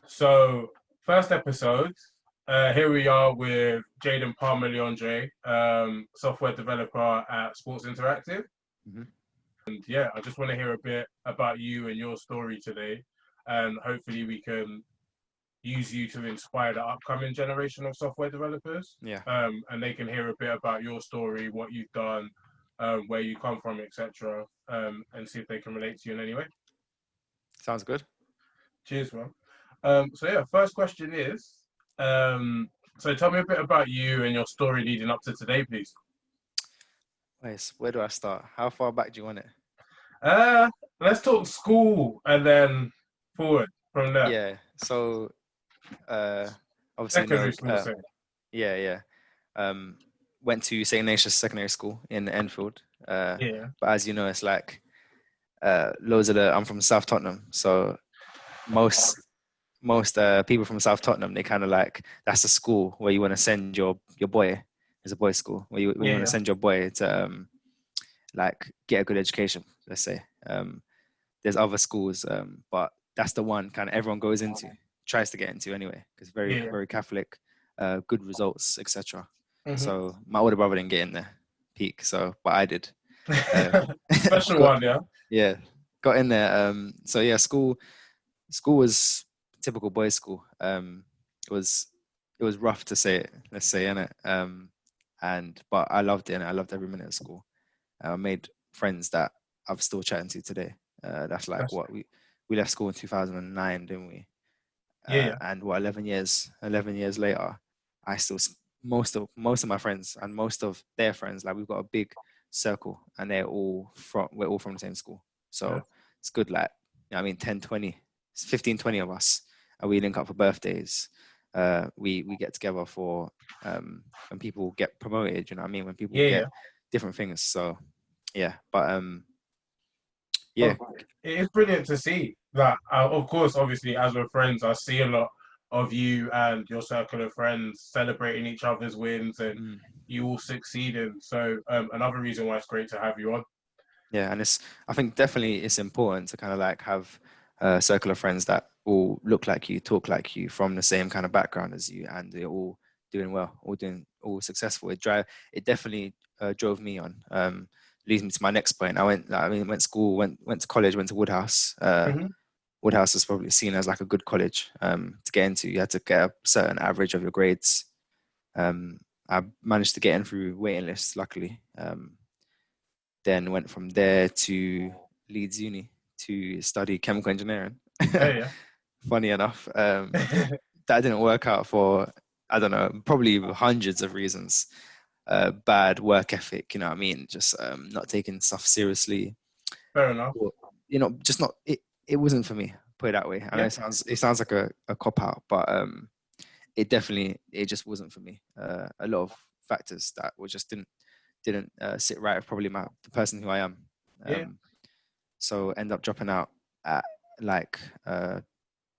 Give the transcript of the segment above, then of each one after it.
So, first episode, here we are with Jaden Palmer-Leandre, software developer at Sports Interactive. Mhm. And yeah, I just want to hear a bit about you and your story today. And hopefully we can use you to inspire the upcoming generation of software developers. Yeah, And they can hear a bit about your story, what you've done, where you come from, etc. And see if they can relate to you in any way. sounds good. Cheers, man. So yeah, first question is, so tell me a bit about you and your story leading up to today, please. Wait, where do I start? How far back do you want it? Uh, let's talk school and then forward from there. Yeah, so uh, obviously, Secondary school, say. yeah, yeah. Um, Went to St. Ignatius Secondary School in Enfield. Yeah, But as you know, it's like I'm from South Tottenham, so most people from South Tottenham, they kind of like that's the school where you want to send your boy. It's a boys' school where you want to yeah, send your boy to like get a good education. Let's say there's other schools, but that's the one kind of everyone goes into, tries to get into anyway, because yeah, very Catholic, good results, etc. yeah. So my older brother didn't get in there, peak. So but I did. Uh, Special got one, yeah. yeah, got in there. So yeah, school was typical boys' school. It was rough to say it, let's say, innit? And but I loved it, and I loved every minute of school. I made friends that I'm still chatting to today. That's like That's, what we left school in 2009, didn't we? yeah, yeah, And what 11 years later, I still most of my friends and most of their friends, like we've got a big circle, and we're all from the same school. yeah, So it's good. Like, you know what I mean, 10, 20, 15, 20 of us, and we link up for birthdays. We get together for when people get promoted. You know what I mean? When people yeah, yeah. get different things. So yeah, but Of, yeah, it is brilliant to see that. Of course, obviously, as we're friends, I see a lot of you and your circle of friends celebrating each other's wins and mm, you all succeeding. So another reason why it's great to have you on. yeah, and I think definitely it's important to kind of like have a circle of friends that all look like you, talk like you, from the same kind of background as you, and they're all doing well, all successful. It definitely drove me on. Leads me to my next point. Went school, went to college, went to Woodhouse. Hmm. Woodhouse is probably seen as like a good college to get into. You had to get a certain average of your grades. I managed to get in through waiting lists, luckily. Then went from there to Leeds Uni to study chemical engineering. Oh Funny enough, yeah, that didn't work out for, I don't know, probably hundreds of reasons. Bad work ethic, you know what I mean? Just not taking stuff seriously. fair enough. Or, just not it. It wasn't for me. Put it that way. I know Yeah, it sounds like a cop out, but it just wasn't for me. A lot of factors that were just didn't sit right with probably the person who I am. yeah, Um, so end up dropping out at like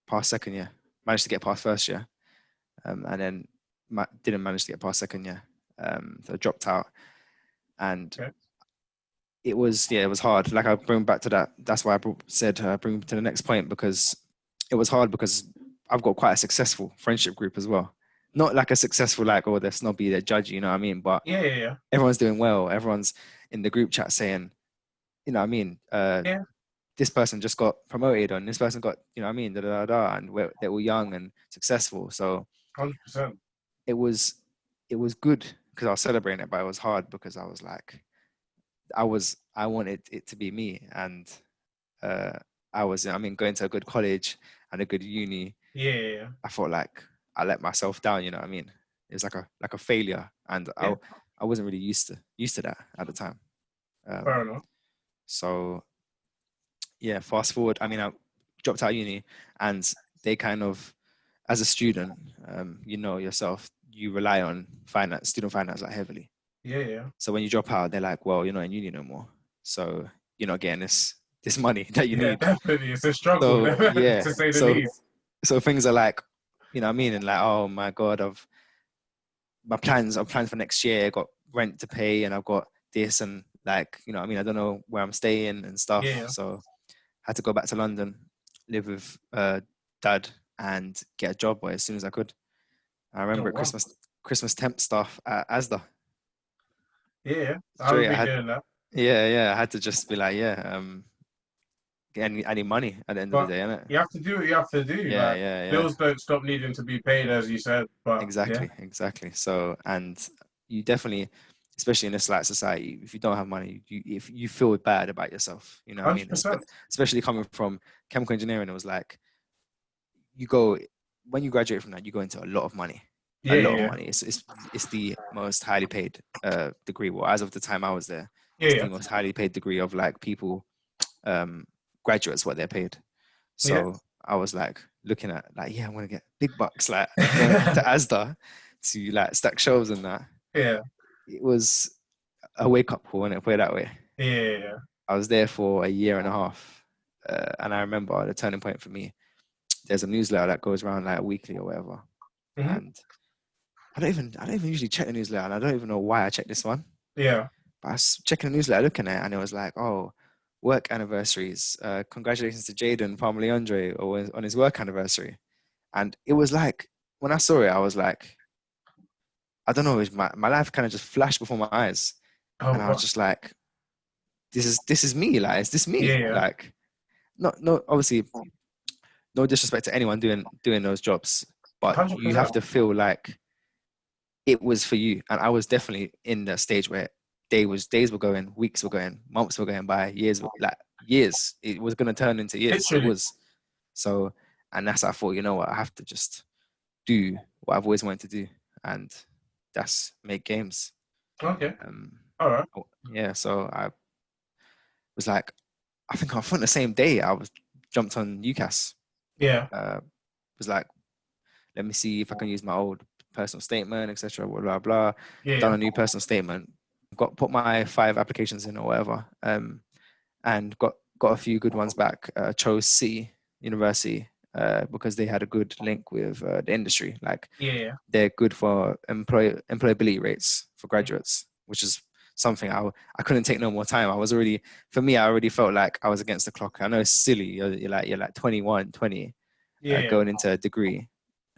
past second year. Managed to get past first year, and then didn't manage to get past second year. So I dropped out, and okay. it was hard. Like I bring back to that. That's why said bring to the next point, because it was hard because I've got quite a successful friendship group as well. Not like a successful like, oh, they're snobby, they're judgy, you know what I mean? But Yeah, yeah, yeah. everyone's doing well. Everyone's in the group chat saying, you know what I mean? Yeah, This person just got promoted, and this person got, you know what I mean? Da, da, da, da, and they're all young and successful. So 100%. it was good because I was celebrating it, but it was hard because I was like, I wanted it to be me, and uh, going to a good college and a good uni. Yeah, yeah, I felt like I let myself down. You know what I mean? It was like a failure, and yeah. I wasn't really used to that at the time. Fair Um, enough. so yeah, fast forward. I mean, I dropped out of uni, and they kind of, as a student, you know yourself, you rely on student finance like heavily. Yeah, yeah, So when you drop out, they're like, well, you're not in uni no more, so you're not getting this money that you yeah. need. Definitely, it's a struggle, So yeah, to say the least. so things are like, you know what I mean, and like, oh my god, I've plans for next year. I got rent to pay, and I've got this, and like, you know what I mean, I don't know where I'm staying and Yeah, stuff. yeah. So I had to go back to London, live with dad, and get a job as soon as I could. I remember Oh, wow. Christmas temp stuff at ASDA. Yeah, I Straight, I remember had, hearing that. yeah, I had to just be like, I need money at the end of the But day, innit? you have to do what you have to do. Yeah, Like yeah, yeah. bills don't stop needing to be paid, as you said. But yeah, Exactly. So, and you definitely, especially in this like society, if you don't have money, if you feel bad about yourself, you know what I mean? 100%. Especially coming from chemical engineering, it was like you go when you graduate from that, you go into a lot of money, a Yeah, lot of yeah, money. It's the most highly paid degree. Well, as of the time I was there, yeah, it's yeah, the most highly paid degree of like people, graduates, what they're paid. yeah, So I was like looking at like, yeah, I'm gonna get big bucks, like going to ASDA to like stack shelves and that. yeah, It was a wake up call, and it put it that way. yeah, I was there for a year and a half, and I remember the turning point for me. There's a newsletter that goes around like weekly or whatever, hmm, and I don't even usually check the newsletter, and I don't even know why I checked this one. yeah. But I was checking the newsletter, looking at it, and it was like, oh, work anniversaries. Congratulations to Jaden Palmer-Leandre on his work anniversary. And it was like, when I saw it, I was like, I don't know, my life kind of just flashed before my eyes. Oh And I was gosh. just like, this is me. Like, is this Yeah, me? yeah. Like, not no obviously no disrespect to anyone doing those jobs, but you 100%. have to feel like it was for you. And I was definitely in the stage where days were going, weeks were going, months were going by, years. It was gonna turn into years. It Literally. was. So, and that's how I thought, you know what, I have to just do what I've always wanted to do, and that's make games. Okay. Um, All right. yeah, so I was like, I think the same day I was jumped on UCAS. Yeah. Was like, let me see if I can use my old personal statement, etc. Blah blah blah. Yeah, Done yeah. a new personal statement. Put my 5 applications in or whatever, and got a few good ones back. Chose C University because they had a good link with the industry. Like Yeah, yeah. they're good for employability rates for graduates, which is something I couldn't take no more time. I already felt like I was against the clock. I know it's silly. You're like 21, 20, Yeah, yeah. going into a degree,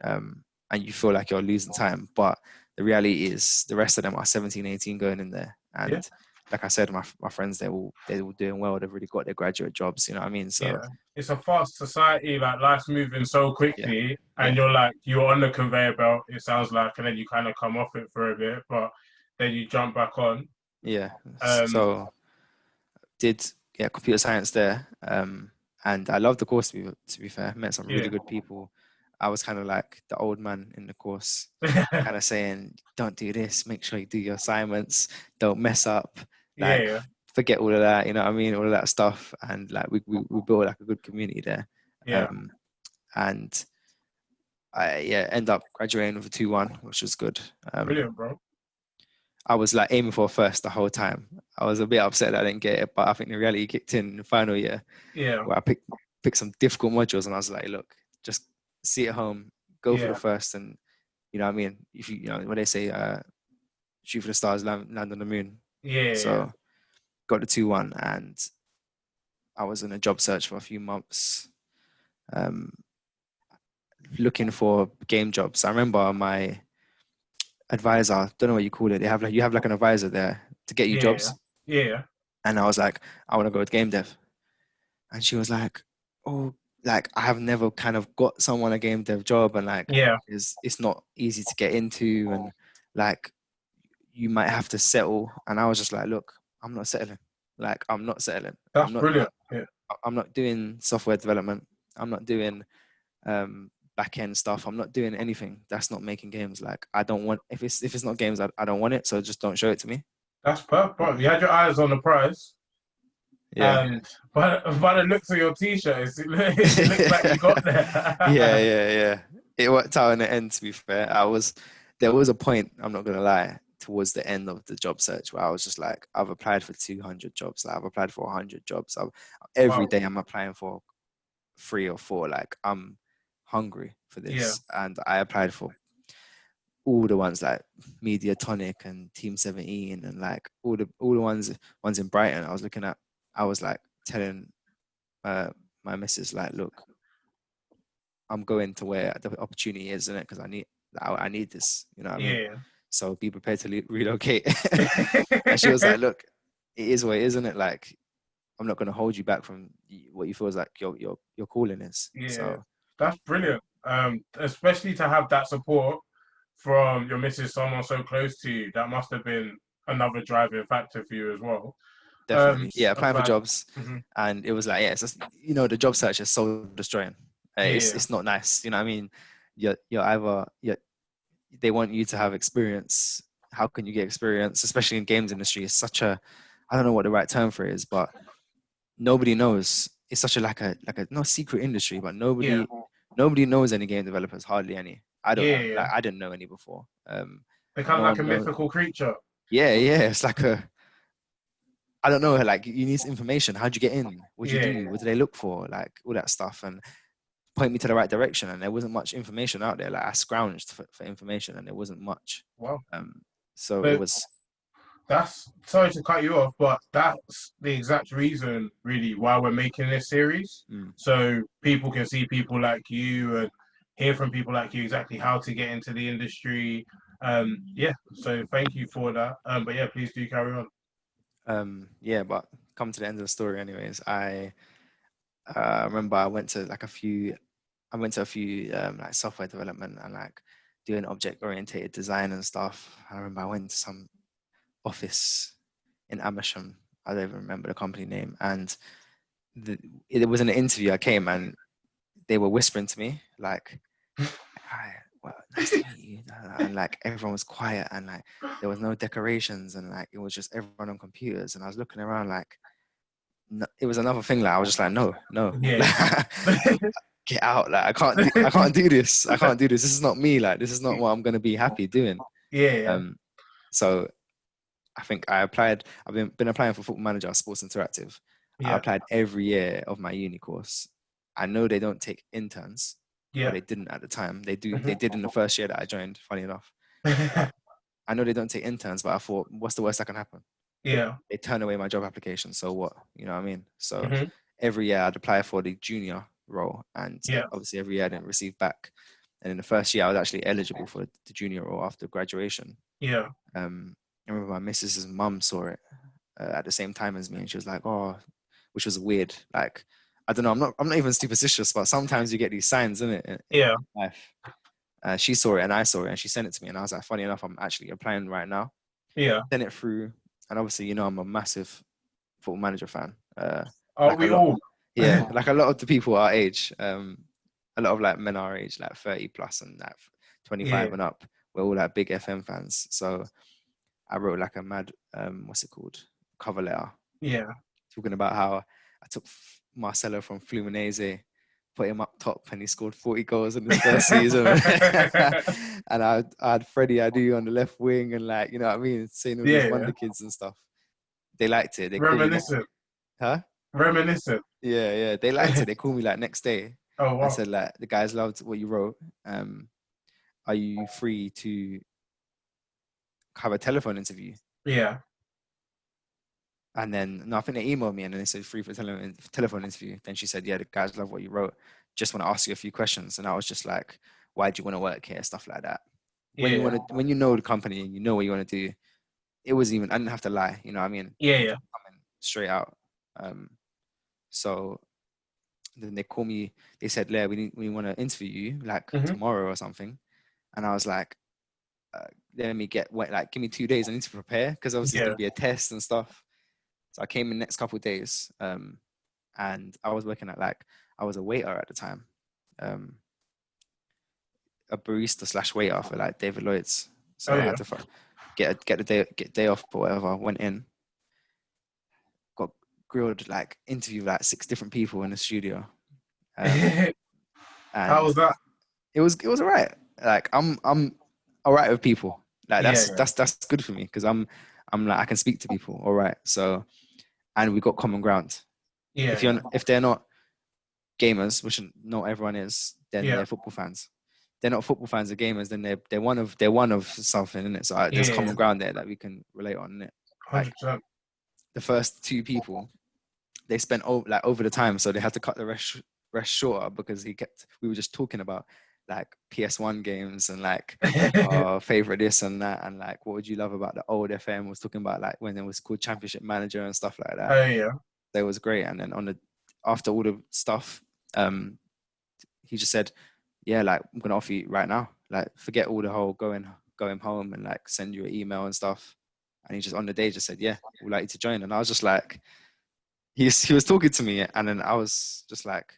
and you feel like you're losing time. But the reality is the rest of them are 17, 18 going in there. Yeah. And like I said, my friends, they're all doing well. They've already got their graduate jobs. You know what I mean? So Yeah. It's a fast society, like life's moving so yeah, quickly, and yeah, you're on the conveyor belt, it sounds like, and then you kind of come off it for a bit, but then you jump back on. yeah. Um, So did computer science there, and I loved the course. To be fair, met some really yeah. good people. I was kind of like the old man in the course, Yeah, kind of saying, "Don't do this. Make sure you do your assignments. Don't mess up. Like, yeah, forget all of that. You know what I mean? All of that stuff." And like we built like a good community there, yeah. and I end up graduating with a 2-1, which was good. Brilliant, bro. I was like aiming for a first the whole time. I was a bit upset that I didn't get it, but I think the reality kicked in the final year Yeah, where I picked some difficult modules, and I was like, look, just see at home, go for the yeah, first, and you know what I mean. If when they say shoot for the stars, land on the moon. yeah, yeah. So got the 2-1, and I was in a job search for a few months, um, looking for game jobs. I remember my advisor, don't know what you call it. You have like an advisor there to get you Yeah, jobs, yeah, and I was like, I want to go with game dev. And she was like, oh, like I have never kind of got someone a game dev job, and like yeah. it's not easy to get into, and like you might have to settle. And I was just like, look, I'm not settling. Like I'm not settling. That's brilliant. Yeah, I'm not doing software development. I'm not doing back end stuff. I'm not doing anything. That's not making games. Like I don't want, if it's not games, I don't want it. So just don't show it to me. that's perfect, bro. You had your eyes on the prize, Yeah. and by the looks of your t-shirt, it looks like you got yeah, there. yeah, yeah. It worked out in the end, to be fair. There was a point, I'm not gonna lie, towards the end of the job search where I was just like, I've applied for 200 jobs, like, I've applied for 100 jobs. Every Wow. day I'm applying for 3 or 4. Like I'm hungry for Yeah, this, and I applied for all the ones like Mediatonic and Team 17, and like all the ones in Brighton. I was looking at. I was like telling my missus, like, look, I'm going to where the opportunity is, isn't it? Because I need this, you know what I mean? Yeah. So be prepared to relocate. And she was like, look, it is what it is, isn't it? Like, I'm not going to hold you back from what you feel is like your calling is. Yeah, So that's brilliant. Especially to have that support from your missus, someone so close to you. That must have been another driving factor for you as well. definitely, yeah, applying for Apply. jobs, Mhm. and it was like, yeah, it's just, the job search is so destroying. Yeah, It's not nice, you know what I mean? You're either they want you to have experience. How can you get experience, especially in games industry? It's such a, I don't know what the right term for it is, but nobody knows. It's such a no secret industry, but yeah, nobody knows any game developers, hardly any. yeah, yeah. I didn't know any before. They're kind of No like a one knows. mythical creature. Yeah, yeah. It's like a, I don't know. Like, you need information. How'd you get in? What'd you Yeah, do? What do they look for? Like, all that stuff, and point me to the right direction. And there wasn't much information out there. Like, I scrounged for information, and there wasn't much. wow. So it But was. that's sorry to cut you off, but that's the exact reason, really, why we're making this series. Mm, So people can see people like you and hear from people like you exactly how to get into the industry. Yeah, so thank you for that. But yeah, please do carry on. yeah, but come to the end of the story, anyways. I remember I went to a few like software development and like doing object oriented design and stuff. I remember I went to some office in Amersham. I don't even remember the company name. And it was an interview. I came and they were whispering to me like, "Hi, well, nice to meet you." And like everyone was quiet and like there was no decorations and like it was just everyone on computers. And I was looking around like, no, it was another thing. Like I was just like, no, no, Yeah. get out. Like I can't do this. I can't do this. This is not me. Like this is not what I'm gonna be happy doing. Yeah, Um, so I think I applied. I've been applying for Football Manager, Sports Interactive. I yeah, applied every year of my uni course. I know they don't take interns, or yeah, they didn't at the time. They do. They yeah. did in the first year that I joined. Funny enough, but I know they don't take interns. But I thought, what's the worst that can happen? Yeah. They turn away my job application. So what? You know what I mean? So Hmm. every year I'd apply for the junior role, and Yeah. obviously every year I didn't receive back. And in the first year, I was actually eligible for the junior role after graduation. Yeah. I remember my missus's mum saw it at the same time as me, and she was like, "Oh," which was weird. Like, I don't know. I'm not even superstitious, but sometimes you get these signs, isn't it, Yeah. in life? She saw it and I saw it, and she sent it to me, and I was like, funny enough, I'm actually applying right now. Yeah. Sent it through, and obviously, I'm a massive Football Manager fan. Are Like a we lot, all? yeah, like a lot of the people our age, a lot of like men our age, like 30 plus and like Yeah. 25 and up, we're all like big FM fans. So I wrote like a mad, what's it called, cover letter, Yeah. talking about how I took Marcelo from Fluminense, put him up top, and he scored 40 goals in his first season. And I had Freddie Adu on the left wing, and like, you know what I mean, saying all these Yeah. wonder kids and stuff. They liked it. They called me next, Reminiscent. huh? Reminiscent. Yeah, yeah. They liked it. They called me like next day Oh and wow. said like, the guys loved what you wrote. Are you free to have a telephone interview? Yeah. And then, no, I think they emailed me and then they said free for telephone interview. Then she said, yeah, the guys love what you wrote. Just want to ask you a few questions. And I was just like, why do you want to work here? Stuff like that. Yeah. When you know the company and you know what you want to do, it was even, I didn't have to lie. You know what I mean? Yeah. It was Yeah. coming straight out. So then they call me, they said, Leah, we want to interview you like Hmm. tomorrow or something. And I was like, let me give me 2 days. I need to prepare because obviously it's going Yeah. to be a test and stuff. So I came in the next couple of days, and I was working at I was a waiter at the time, a barista slash waiter for like David Lloyd's. Oh So I yeah. had to get day off or whatever. Went in, got grilled, like interviewed like 6 different people in the studio, How and was that? it was alright. Like I'm alright with people. Like Yeah. that's good for me because I'm like I can speak to people. All right, so. And we got common ground. Yeah. If they're not gamers, which not everyone is, then Yeah. they're football fans. They're not football fans, they're gamers. Then they're one of something in it. So there's Yeah. common ground there that we can relate on it. Like 100%. the first 2 people, they spent over the time, so they had to cut the rest shorter because we were just talking about like PS1 games and like our favorite this and that, and like what would you love about the old FM. Was talking about like when it was called Championship Manager and stuff like that. Oh yeah. That was great. And then after all the stuff, he just said, yeah, like I'm gonna offer you right now, like forget all the whole going home and like send you an email and stuff. And he just on the day just said, yeah, we'd like you to join. And I was just like, he was talking to me, and then I was just like,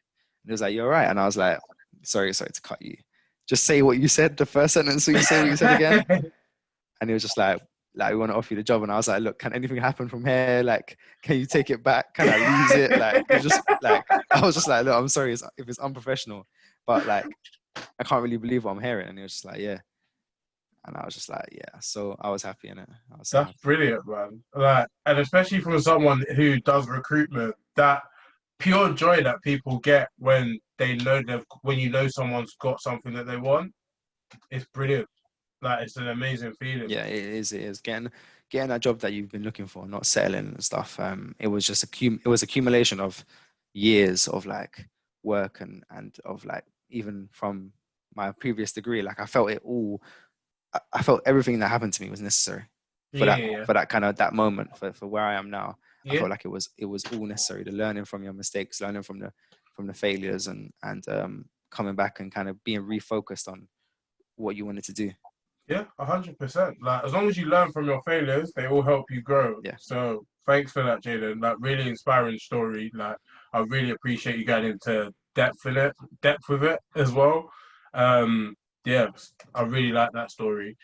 he was like, you're right. And I was like, sorry to cut you, just say what you said the first sentence, so you say what you said again. And he was just like we want to offer you the job. And I was like, look, can anything happen from here? Like, can you take it back? Can I lose it? Like, you just like, I was just like, look, I'm sorry if it's unprofessional, but like, I can't really believe what I'm hearing. And he was just like, yeah. And I was just like, yeah. So I was happy in it. I was so That's happy. brilliant, man. Like, and especially from someone who does recruitment, that pure joy that people get when when you know someone's got something that they want, it's brilliant. Like, it's an amazing feeling. Yeah, it is getting that job that you've been looking for, not settling and stuff. It was just it was accumulation of years of like work and of like, even from my previous degree, like I felt it all. I felt everything that happened to me was necessary for Yeah, that kind of that moment for where I am now. I yeah, felt like it was all necessary. The learning from your mistakes, learning from the failures, and coming back and kind of being refocused on what you wanted to do. yeah, 100%. Like, as long as you learn from your failures, they all help you grow. Yeah. So thanks for that, Jaden. Like, really inspiring story. Like, I really appreciate you getting into depth with it as well. Um, yeah, I really like that story.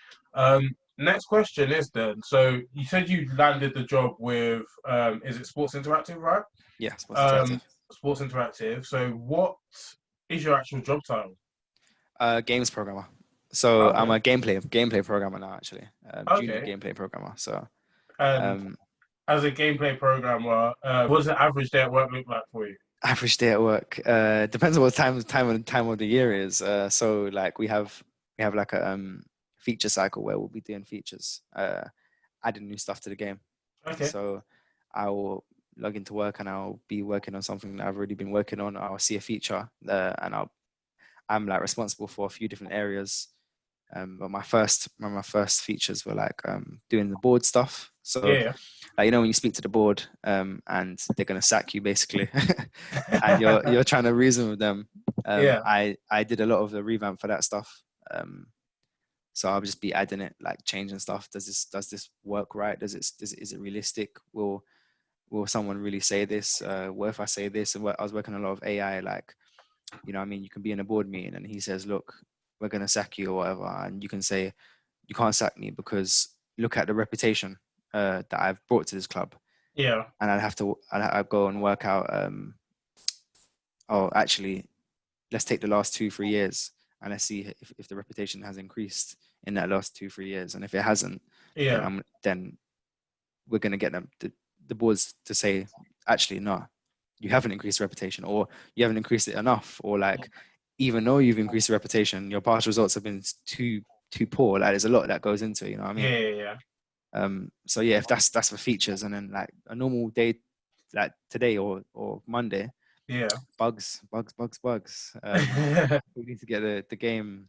Next question is then, so you said you landed the job with is it Sports Interactive, right? Yeah, Sports Um, Interactive. Sports Interactive. So what is your actual job title? Games programmer. So I'm Okay. a gameplay programmer now, actually. Junior Okay. gameplay programmer. So And um, as a gameplay programmer, what does the average day at work look like for you? average day at work depends on what time of the year is. So like we have like a feature cycle where we'll be doing features, adding new stuff to the game. Okay. So I will log into work and I'll be working on something that I've already been working on. I'll see a feature and I'm like responsible for a few different areas. But my first features were like doing the board stuff. So Yeah. like, when you speak to the board and they're gonna sack you basically, and you're trying to reason with them. Yeah. I did a lot of the revamp for that stuff. So I'll just be adding it, like changing stuff. Does this work right? Is it realistic? Will someone really say this? What if I say this? And I was working a lot of AI, like, you can be in a board meeting and he says, look, we're going to sack you or whatever. And you can say, you can't sack me because look at the reputation that I've brought to this club. Yeah. And I'd go and work out, oh, actually, let's take the last 2-3 years and let's see if the reputation has increased in that last 2-3 years. And if it hasn't, Yeah. then we're going to get the boards to say, actually, no, you haven't increased reputation, or you haven't increased it enough, or like, even though you've increased the reputation, your past results have been too poor. Like, there's a lot that goes into it, you know what I mean? Yeah. Yeah. So yeah, if that's for features, and then like a normal day, like today or Monday, Yeah. bugs. We need to get the game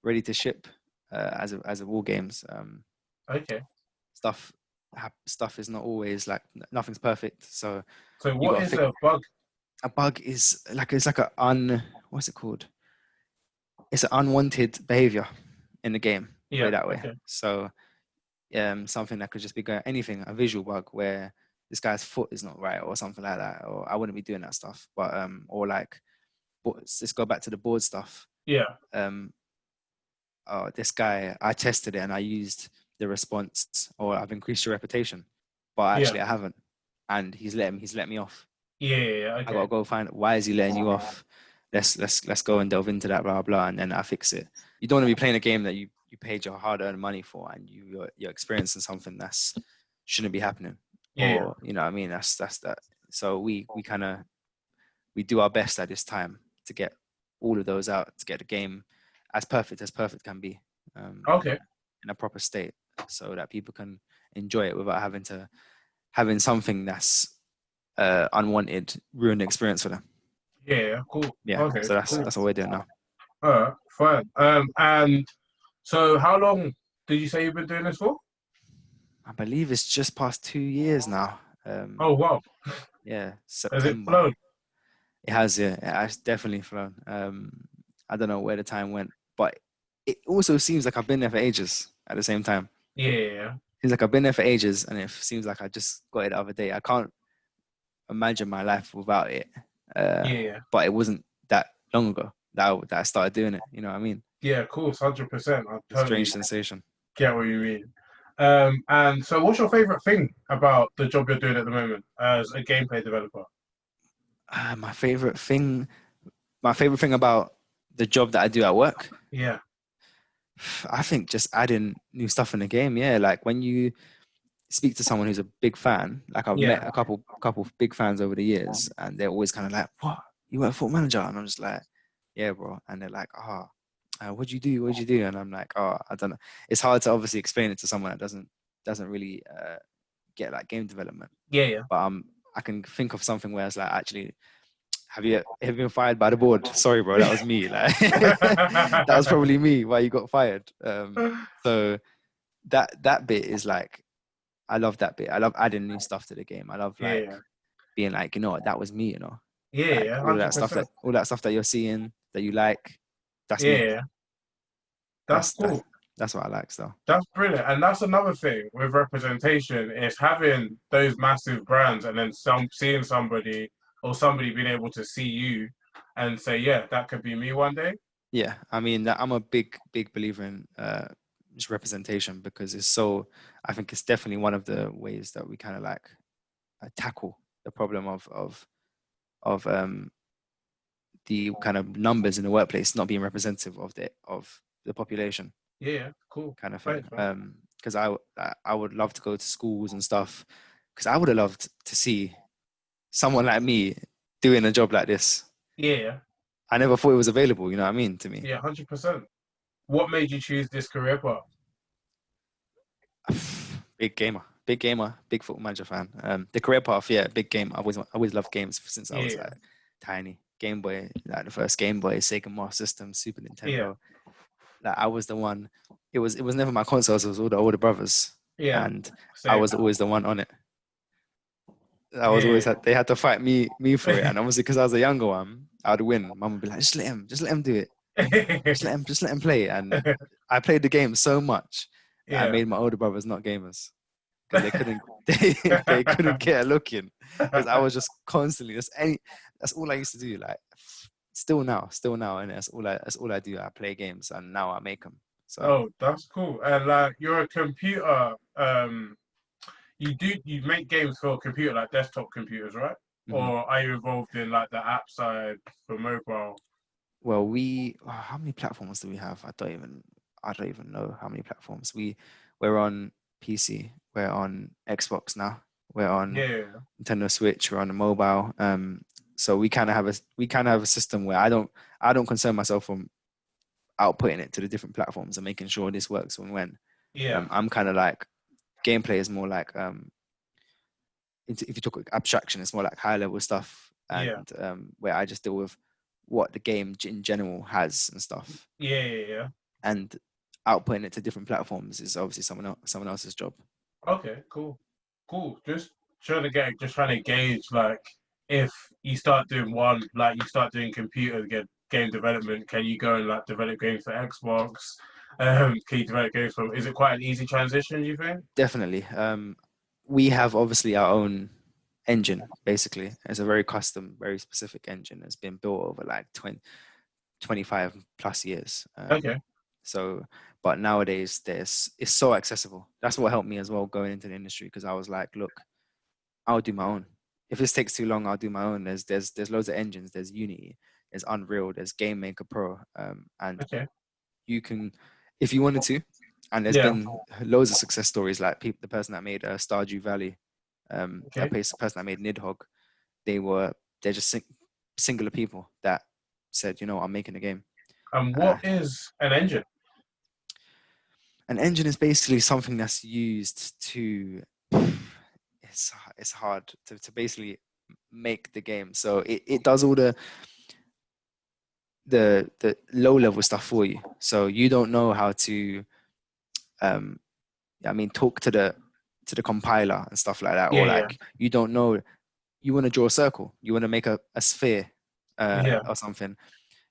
ready to ship as a war games. Okay. Stuff is not always like, nothing's perfect, so So you what got to is fix. a bug? A bug is like, it's like what's it called? It's an unwanted behavior in the game. Put it Yeah. that way. Okay. So something that could just be going, anything, a visual bug where this guy's foot is not right or something like that, or I wouldn't be doing that stuff. But or like, let's go back to the board stuff. Yeah. Oh, this guy, I tested it and I used the response, or I've increased your reputation, but Yeah. actually I haven't, and he's let me off. Yeah. Yeah. I gotta Okay. go find, why is he letting you off? Let's go and delve into that, blah blah, and then I fix it. You don't want to be playing a game that you paid your hard-earned money for, and you're experiencing something that's shouldn't be happening, Yeah. or you know what I mean. That's that. So we kind of, we do our best at this time to get all of those out, to get the game as perfect can be, Okay. in a proper state, so that people can enjoy it without having something that's unwanted ruin the experience for them. Yeah, cool. Yeah, Okay, so cool. that's what we're doing now. All right, fine. And so how long did you say you've been doing this for? I believe it's just past 2 years now. Oh wow, Yeah, has it September. flown? It has, yeah, it has definitely flown. I don't know where the time went, but it also seems like I've been there for ages at the same time. Yeah, Seems like I've been there for ages, and it seems like I just got it the other day. I can't imagine my life without it. Uh, yeah, but it wasn't that long ago that I started doing it. You know what I mean? yeah. Of course, 100%. I It's a strange totally sensation. get what you mean. And so what's your favorite thing about the job you're doing at the moment as a gameplay developer? Uh, my favorite thing, my favorite thing about the job that I do at work, Yeah, I think just adding new stuff in the game. Yeah, like when you speak to someone who's a big fan, like I've met yeah, a couple of big fans over the years, and they're always kind of like, "What? You work for manager?" And I'm just like, "Yeah, bro." And they're like, "Ah, what do you do? What do you do?" And I'm like, "Oh, I don't know." It's hard to obviously explain it to someone that doesn't really get like game development. yeah, yeah. But I can think of something where it's like, actually, have you been fired by the board? Sorry, bro, that was me. Like that was probably me. Why you got fired? So that bit is like, I love that bit. I love adding new stuff to the game. I love like Yeah, being like, you know what, that was me. You know, yeah, like yeah, 100%. all that stuff that you're seeing that you like, that's me. Yeah, that's That's cool. that's what I like. So That's brilliant. And that's another thing with representation is having those massive brands and then seeing somebody or somebody being able to see you and say, yeah, that could be me one day. yeah, I mean, I'm a big believer in just representation, because it's so. I think it's definitely one of the ways that we kind of like tackle the problem of the kind of numbers in the workplace not being representative of the population, Yeah, cool. kind of thing. Thanks, man. Because I would love to go to schools and stuff, because I would have loved to see someone like me doing a job like this. Yeah, I never thought it was available. You know what I mean? To me, yeah, 100%. What made you choose this career path? big gamer, big Football Manager fan. The career path, yeah, big game. I always loved games since I was Yeah, like tiny. Game Boy, like the first Game Boy, Sega Master System, Super yeah, Nintendo. Like I was the one. It was never my consoles. It was all the older brothers, yeah, and I same. was always the one on it. I was always Yeah. they had to fight me for it, and obviously because I was the younger one, I'd win. Mum would be like, just let him do it, just let him play. And I played the game so much that I Yeah. made my older brothers not gamers, because they couldn't they couldn't get a look in, because I was just constantly that's all I used to do. Like still now, and that's all I do. I play games, and now I make them. So Oh, that's cool. And like you're a computer, you make games for computer, like desktop computers, right? mhm. Or are you involved in like the app side for mobile? Well, how many platforms do we have? I don't even know how many platforms. We're on PC, we're on Xbox now, we're on Yeah, Nintendo Switch, we're on the mobile. So we kind of have a system where I don't concern myself from outputting it to the different platforms and making sure this works when. yeah, I'm kind of like, gameplay is more like, if you talk abstraction, it's more like high level stuff, yeah, and where I just deal with what the game in general has and stuff, yeah. and outputting it to different platforms is obviously someone else's job. Okay, cool, cool. Just trying to gauge like if you start doing one, like you start doing game development, can you go and like develop games for Xbox? Can you develop games for? Is it quite an easy transition? You think? Definitely. We have obviously our own engine. Basically, it's a very custom, very specific engine. It's been built over like 25 plus years. Okay. So, but nowadays it's so accessible. That's what helped me as well going into the industry, because I was like, look, I'll do my own. If this takes too long, I'll do my own. There's loads of engines. There's Unity, there's Unreal, there's Game Maker Pro, and Okay. you can, if you wanted to. And there's Yeah. been loads of success stories, like the person that made Stardew Valley, Okay. person that made Nidhogg. They're just singular people that said, you know, I'm making a game. And Uh, what is an engine? an engine is basically something that's used to, it's hard to basically make the game. So it does all the the low level stuff for you. So you don't know how to um talk to the compiler and stuff like that, Yeah, or yeah, like you don't know, you want to draw a circle, you want to make a sphere yeah, or something.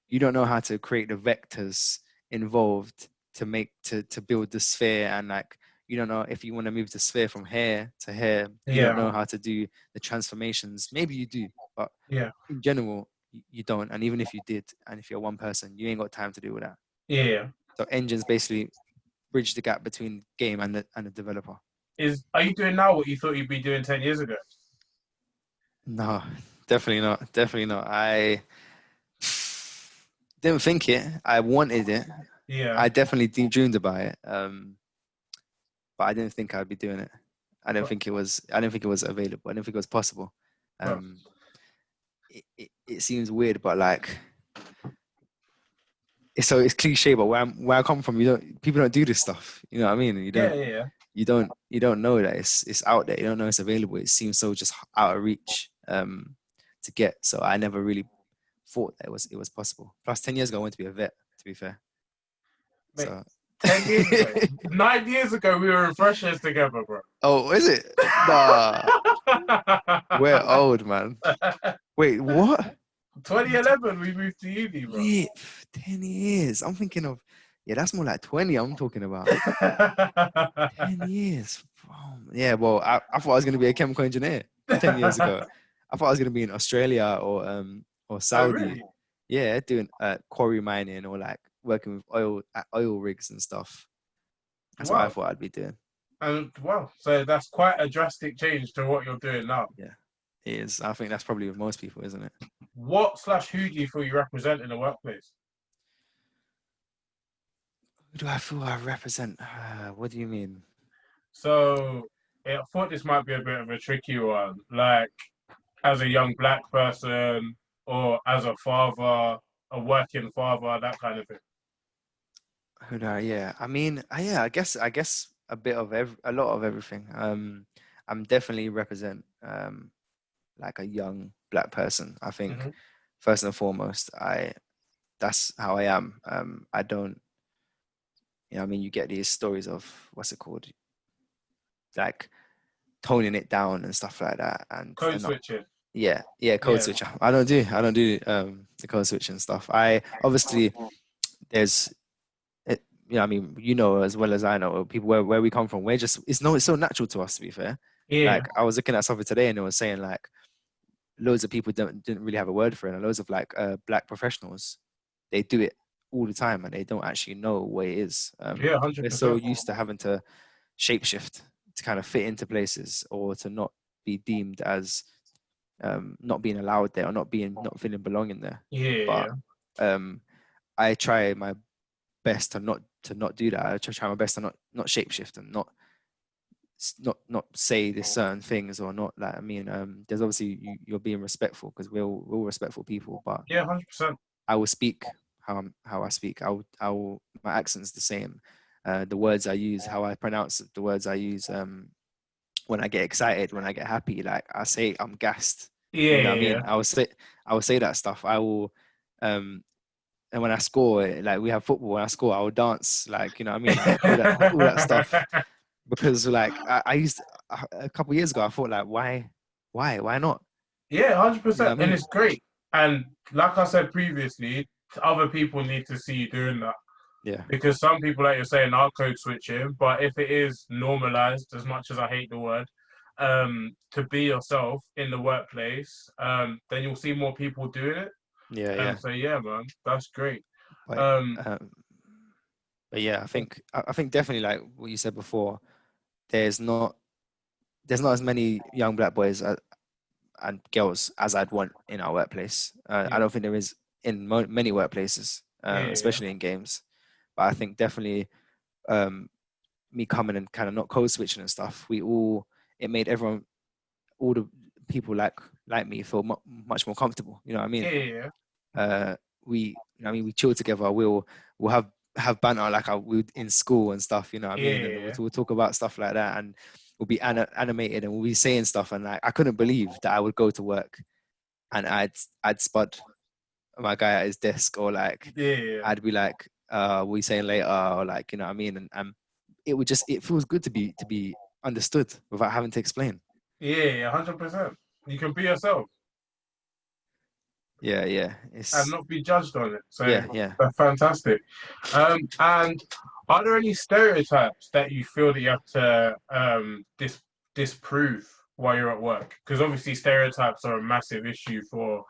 You don't know how to create the vectors involved to build the sphere, and like you don't know if you want to move the sphere from here to here. You don't yeah, know how to do the transformations. Maybe you do, but yeah, in general you don't. And even if you did, and if you're one person, you ain't got time to do all that. yeah. So engines basically bridge the gap between game and the developer. Are you doing now what you thought you'd be doing 10 years ago? No, definitely not. Definitely not. I didn't think it. I wanted it. Yeah, I definitely dreamed about it. But I didn't think I'd be doing it. I didn't but, think it was. I didn't think it was available. I didn't think it was possible. but Um, it seems weird, but like it's cliche. But where I come from, people don't do this stuff. You know what I mean? yeah, yeah, yeah. You don't know that it's out there. You don't know it's available. It seems so just out of reach to get. So I never really thought that it was possible. Plus, 10 years ago, I wanted to be a vet. To be fair, Mate, so 10 years ago, 9 years ago, we were in freshers together, bro. oh, is it? Nah, we're old, man. Wait, what? You t- 2011, we moved to uni, bro. Wait, 10 years. I'm thinking of, yeah, that's more like 20 I'm talking about. 10 years. Yeah, well, I thought I was going to be a chemical engineer 10 years ago. I thought I was going to be in Australia or Oh, Saudi. really? Yeah, doing quarry mining or like working with oil rigs and stuff. That's what I Wow. thought I'd be doing. And wow, so that's quite a drastic change to what you're doing now. Yeah, it is. I think that's probably with most people, isn't it? Who do you feel you represent in the workplace? Who do I feel I represent? What do you mean? So I thought this might be a bit of a tricky one. Like as a young black person or as a father, a working father, that kind of thing. Who do I? Yeah, I mean, yeah, I guess a bit of a lot of everything. I'm definitely represent like a young black person. I think Hmm. first and foremost, I that's how I am. I don't, I mean, you get these stories of what's it called, like toning it down and stuff like that, Code and not, switching. yeah, code Yeah. switch. I don't do the code switching stuff. I obviously there's it, I mean, you know as well as I know, people where we come from, we're just it's so natural to us, to be fair. Yeah. Like I was looking at something today and it was saying like loads of people didn't really have a word for it, and loads of like black professionals, they do it all the time and they don't actually know what it is. Yeah, We're so 100%. used to having to shapeshift to kind of fit into places or to not be deemed as not being allowed there or not feeling belonging there. But Yeah. um, I try my best to not do that. I try my best to not shapeshift and not say this certain things or not like there's obviously you're being respectful because we're all respectful people, but Yeah, 100%. I will speak how I speak. I will my accent's the same. The words I use, how I pronounce the words I use. When I get excited, when I get happy, like I say, I'm gassed. Yeah, You know what I yeah, mean? yeah. I will say that stuff. I will, and when I score, like we have football, when I score, I will dance. Like you know what I mean? Like all that stuff. Because like I used a couple years ago, I thought like why not? Yeah, You know 100%. what I And mean? it's great. And like I said previously, other people need to see you doing that. Yeah, Because some people, like you're saying, are code switching, but if it is normalized, as much as I hate the word, to be yourself in the workplace, then you'll see more people doing it. yeah. So yeah, man, that's great. But Um, um, but yeah, I think definitely like what you said before. There's not there's not as many young black boys and girls as I'd want in our workplace. I yeah, don't think there is in many workplaces, yeah, especially in games. But I think definitely um, me coming and kind of not code switching and stuff. It made everyone, all the people like me feel much more comfortable. You know what I yeah, mean? yeah, yeah, Uh, we chill together. We'll have banter like we in school and stuff. You know what I yeah, mean? And yeah, we'll talk about stuff like that, and we'll be animated and we'll be saying stuff. And like I couldn't believe that I would go to work and I'd spud my guy at his desk, or like Yeah, I'd be like, what are you saying later? Or like, you know what I mean? And it feels good to be understood without having to explain. yeah, 100%. You can be yourself Yeah, yeah. and It's not be judged on it. So yeah, yeah. that's fantastic. And are there any stereotypes that you feel that you have to disprove while you're at work? Because obviously stereotypes are a massive issue for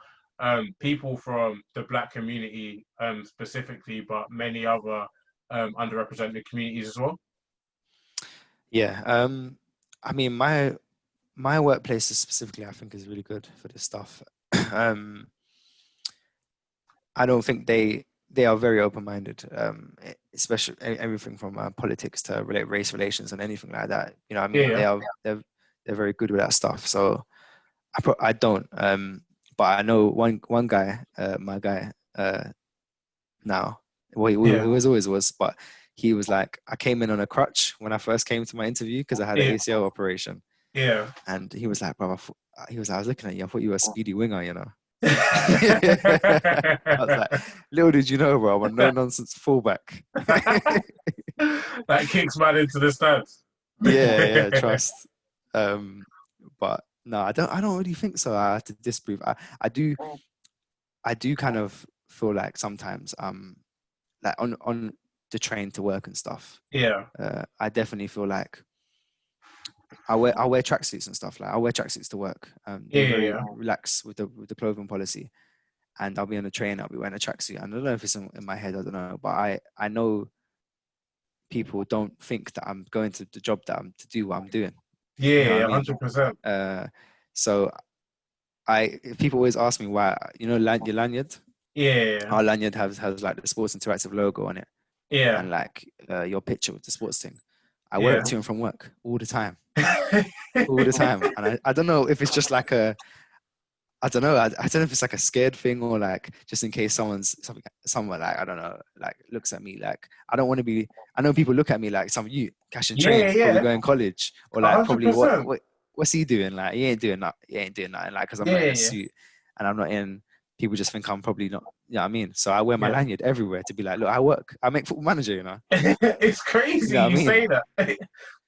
people from the Black community specifically, but many other underrepresented communities as well. Yeah. I mean my workplace specifically I think is really good for this stuff. um I don't think they are very open-minded, especially everything from politics to race relations and anything like that. You know, what I mean, Yeah, they're very good with that stuff. So I don't, but I know one guy, my guy now. Well, yeah, he was always was, but he was like, I came in on a crutch when I first came to my interview because I had an yeah, ACL operation, yeah. and he was like, bro, he was like, I was looking at you, I thought you were a speedy winger, you know. I was like, little did you know, bro, I'm a no nonsense fullback. That kicks man into the stands. Yeah, yeah, trust. Um, but no, I don't really think so. I have to disprove. I do kind of feel like sometimes like on the train to work and stuff. Yeah, I definitely feel like I wear tracksuits and stuff. Like I wear tracksuits to work. yeah, They're yeah, very yeah. relaxed with the clothing policy. And I'll be on a train, I'll be wearing a tracksuit. I don't know if it's in my head, I don't know, but I know people don't think that I'm going to the job that I'm to do what I'm doing. You know what I Yeah, mean? 100%. So people always ask me why, you know, your lanyard, Yeah, our lanyard has like the Sports Interactive logo on it yeah, and like your picture with the sports thing. I wear yeah. it to and from work all the time. And I don't know if it's just like I don't know. I don't know if it's like a scared thing or like just in case someone like I don't know like looks at me like I don't want to be. I know people look at me like some you cash and Yeah, train probably yeah, going college or like probably 100%. what's he doing like he ain't doing that like because I'm not in Yeah, a yeah, suit and I'm not in. People just think I'm probably not. You know what I mean? So I wear my yeah. lanyard everywhere to be like, look, I work. I make Football Manager. You know. It's You crazy know what I you mean? say that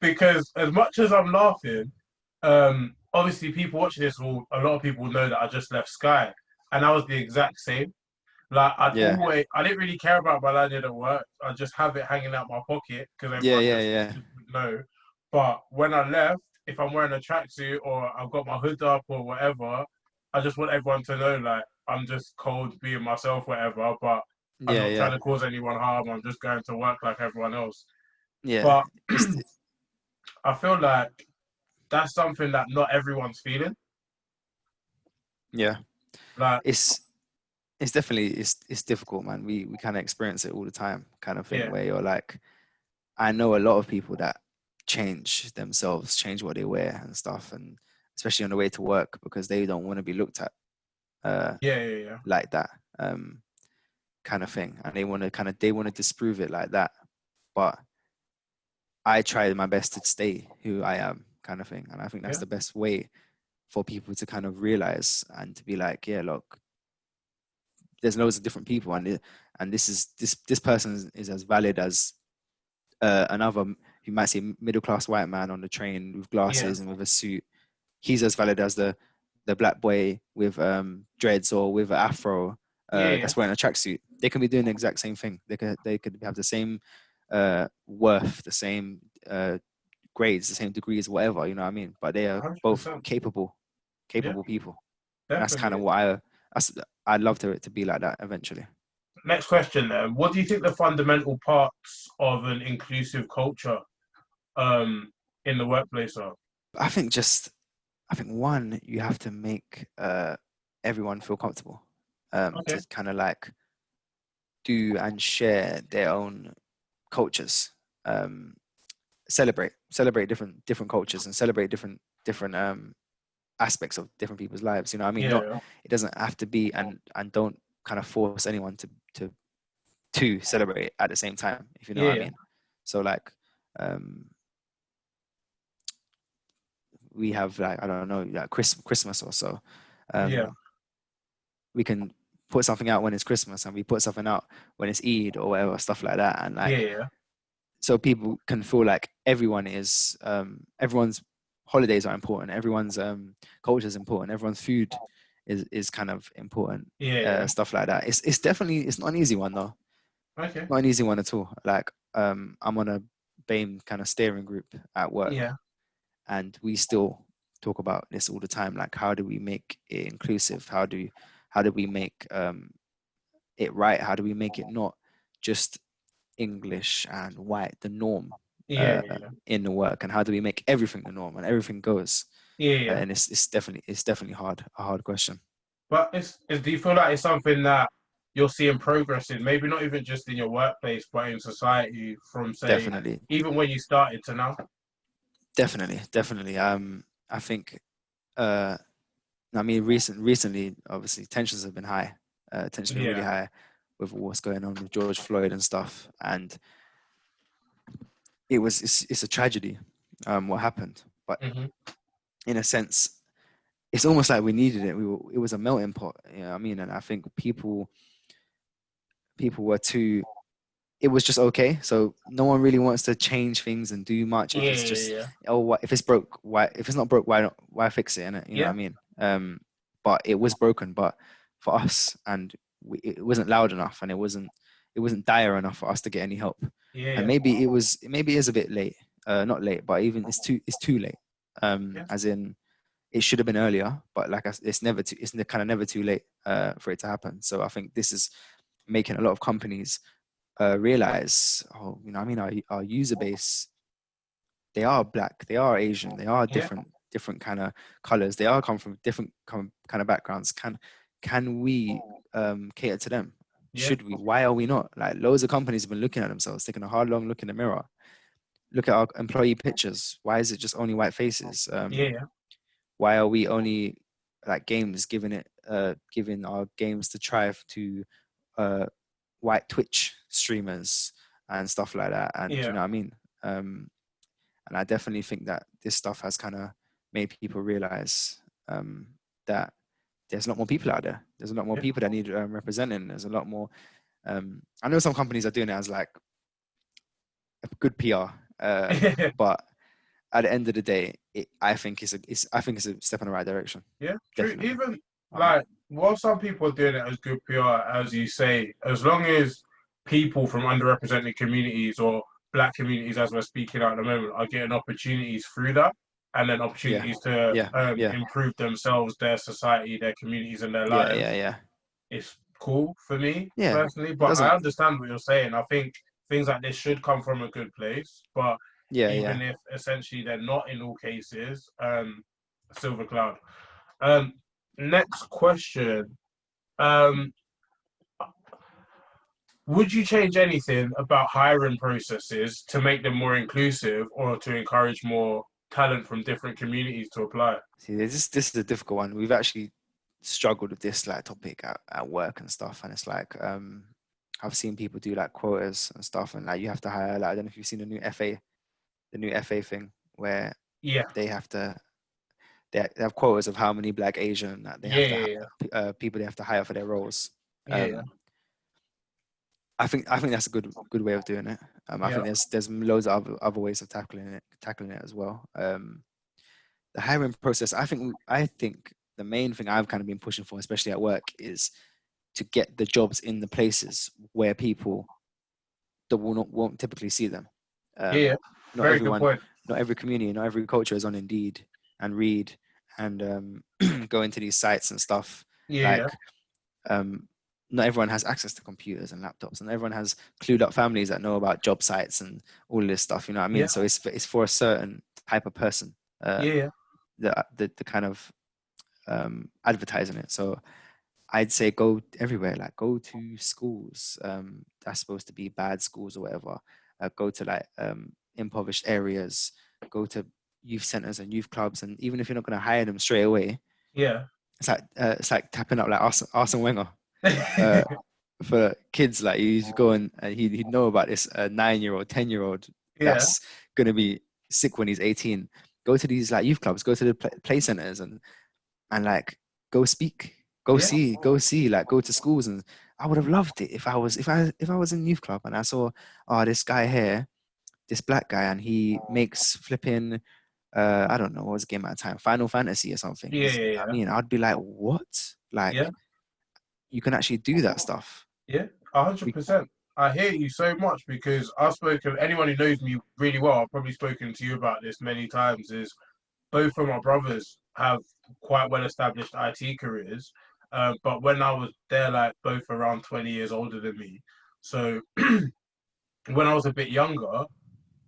because as much as I'm laughing, obviously people watching this will a lot of people know that I just left Sky, and I was the exact same. Like Yeah. I didn't really care about my lanyard at work. I just have it hanging out my pocket because Yeah. everyone Yeah. just Yeah. would know. But when I left, if I'm wearing a tracksuit or I've got my hood up or whatever, I just want everyone to know like I'm just cold being myself, whatever. But I'm Yeah. not trying Yeah. to cause anyone harm. I'm just going to work like everyone else. Yeah. But It's I feel like that's something that not everyone's feeling. yeah. Like, It's it's definitely it's difficult, man. We kind of experience it all the time, kind of thing yeah, where you're like, I know a lot of people that change themselves, change what they wear and stuff, and especially on the way to work because they don't want to be looked at uh, yeah, yeah, yeah, like that kind of thing, and they want to disprove it like that. But I try my best to stay who I am, kind of thing, and I think that's yeah, the best way for people to kind of realize and to be like, yeah, look, there's loads of different people, and this person is as valid as another you might see a middle class white man on the train with yeah, glasses and with a suit. He's as valid as the black boy with dreads or with an afro yeah, that's wearing a tracksuit. They can be doing the exact same thing. They could have the same worth, the same grades, the same degrees, whatever. You know what I mean? But they are both 100%. Yeah, capable people, and that's kind of definitely. what I'd love to be like that eventually. Next question then. What do you think the fundamental parts of an inclusive culture um in the workplace are? I think just I think one, you have to make everyone feel comfortable Okay. to kind of like do and share their own cultures. Um, celebrate different cultures and celebrate different aspects of different people's lives. You know, what I mean, not Yeah. it doesn't have to be and don't kind of force anyone to celebrate at the same time. If you know what I Yeah. mean. So like um, we have like I don't know like Christmas or so. Yeah. Um, we can put something out when it's Christmas, and we put something out when it's Eid or whatever, stuff like that. And like, Yeah. so people can feel like everyone's holidays are important, everyone's culture is important, everyone's food is kind of important, Yeah. stuff like that. It's definitely, it's not an easy one though, Okay. not an easy one at all. Like, I'm on a BAME kind of steering group at work, Yeah. and we still talk about this all the time. Like, how do we make it inclusive? How do we make it right? How do we make it not just English and white the norm Yeah. Yeah. in the work? And how do we make everything the norm and everything goes? Yeah. Yeah. And it's definitely a hard question. But do you feel like it's something that you're seeing progress in? Maybe not even just in your workplace, but in society from, say, Definitely, even when you started to now? definitely. I think, uh, I mean, recently, obviously, tensions have been high. Tensions have been really Yeah. high with what's going on with George Floyd and stuff. And it's a tragedy, what happened. But Hmm. in a sense, it's almost like we needed it. It was a melting pot. You know what I mean? And I think people were too. It was just okay. So no one really wants to change things and do much if Yeah. it's just, Yeah. oh, what if it's broke? Why, if it's not broke, why fix it? You know what Yeah. I mean? But it was broken. But for us, and it wasn't loud enough, and it wasn't dire enough for us to get any help. Yeah. And Yeah. maybe it is a bit late. Not late, but even it's too late. Yeah. As in, it should have been earlier, but like it's kind of never too late for it to happen. So I think this is making a lot of companies realize, oh, you know, I mean, our user base, they are black, they are Asian, they are Yeah. different kind of colors, they are come from different kind of backgrounds. Can we cater to them? Yeah. Should we? Why are we not? Like, loads of companies have been looking at themselves, taking a hard, long look in the mirror. Look at our employee pictures. Why is it just only white faces? Yeah. Why are we only, like, games, giving our games to thrive to uh, white Twitch streamers and stuff like that? And you Yeah. know what I mean? And I definitely think that this stuff has kind of made people realize that there's a lot more people out there. There's a lot more Yeah. people that need representing. There's a lot more. I know some companies are doing it as like a good PR, but at the end of the day, I think it's a step in the right direction. Yeah, true. Definitely. Even Um, like while some people are doing it as good PR, as you say, as long as people from underrepresented communities or black communities, as we're speaking at the moment, are getting opportunities through that, and then yeah, opportunities to yeah, yeah, improve themselves, their society, their communities, and their yeah, yeah, lives, yeah, it's cool for me yeah. personally. It But I doesn't. understand what you're saying. I think things like this should come from a good place, but Yeah, yeah. even if essentially they're not in all cases, silver cloud. Um, Next question. Um, would you change anything about hiring processes to make them more inclusive or to encourage more talent from different communities to apply? See, this is a difficult one. We've actually struggled with this like topic at work and stuff, and it's like I've seen people do like quotas and stuff, and like you have to hire. Like, I don't know if you've seen the new FA thing where Yeah, they have to they have quotas of how many black Asian that they have to yeah, people they have to hire for their roles. yeah, I think that's a good way of doing it. I yeah, think there's loads of other ways of tackling it as well. The hiring process, I think the main thing I've kind of been pushing for, especially at work, is to get the jobs in the places where people that won't typically see them. yeah, yeah. Not Very good everyone, point. not every community, not every culture is on Indeed and Read and go into these sites and stuff. Yeah, yeah, Like, um, not everyone has access to computers and laptops, and everyone has clued up families that know about job sites and all this stuff. You know what I mean? yeah, So it's for a certain type of person. yeah, yeah, The kind of advertising it. So I'd say go everywhere, like go to schools that's supposed to be bad schools or whatever. Go to like impoverished areas. Go to youth centers and youth clubs, and even if you're not going to hire them straight away, yeah. it's like tapping up like Arsene Wenger uh, for kids. Like, you go and he'd know about this 9-year-old, 10-year-old Yeah, that's going to be sick when he's 18. Go to these like youth clubs, go to the play centers, and like go speak. Yeah. like go to schools. And I would have loved it if I was in youth club and I saw, oh, this guy here, this black guy, and he makes flipping I don't know what was the game at the time, Final Fantasy or something. Yeah. Yeah. I Yeah. mean, I'd be like, what? Yeah. Like, you can actually do that stuff. Yeah. 100%. I hear you so much because I've spoken. Anyone who knows me really well, I've probably spoken to you about this many times. Is both of my brothers have quite well established IT careers, but when I was they're like both around 20 years older than me. So when I was a bit younger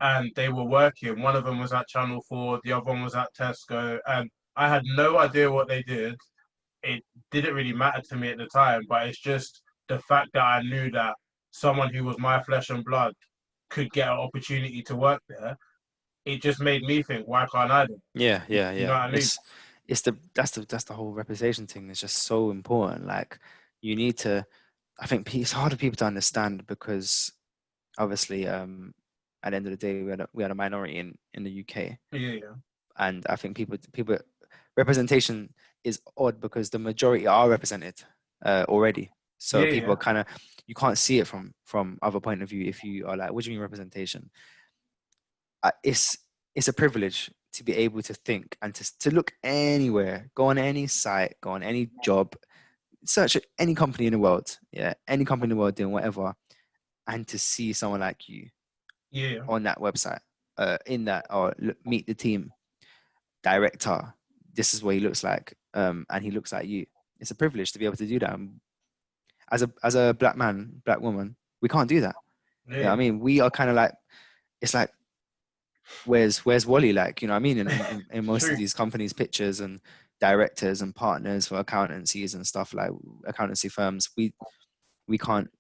and they were working, one of them was at Channel 4, the other one was at Tesco, and I had no idea what they did. It didn't really matter to me at the time, but it's just the fact that I knew that someone who was my flesh and blood could get an opportunity to work there. It just made me think, why can't I do it? Yeah, yeah, You know yeah. what I mean? It's the that's the whole reputation thing. It's just so important. Like, you need to. I think it's hard for people to understand because obviously, at the end of the day, we had a minority in the UK, Yeah, yeah, and I think people representation is odd because the majority are represented already. So yeah, people yeah, are kind of, you can't see it from other point of view if you are like, what do you mean representation? It's a privilege to be able to think and to look anywhere, go on any site, go on any job, search any company in the world, yeah, any company in the world doing whatever, and to see someone like you yeah, on that website, in that, or meet the team director. This is what he looks like, and he looks like you. It's a privilege to be able to do that. As a black man, black woman, we can't do that. Yeah, I yeah, mean, we are kind of like, it's like, where's Wally, like, you know what I mean, in most of true. these companies pictures and directors and partners for accountancies and stuff, like accountancy firms, we can't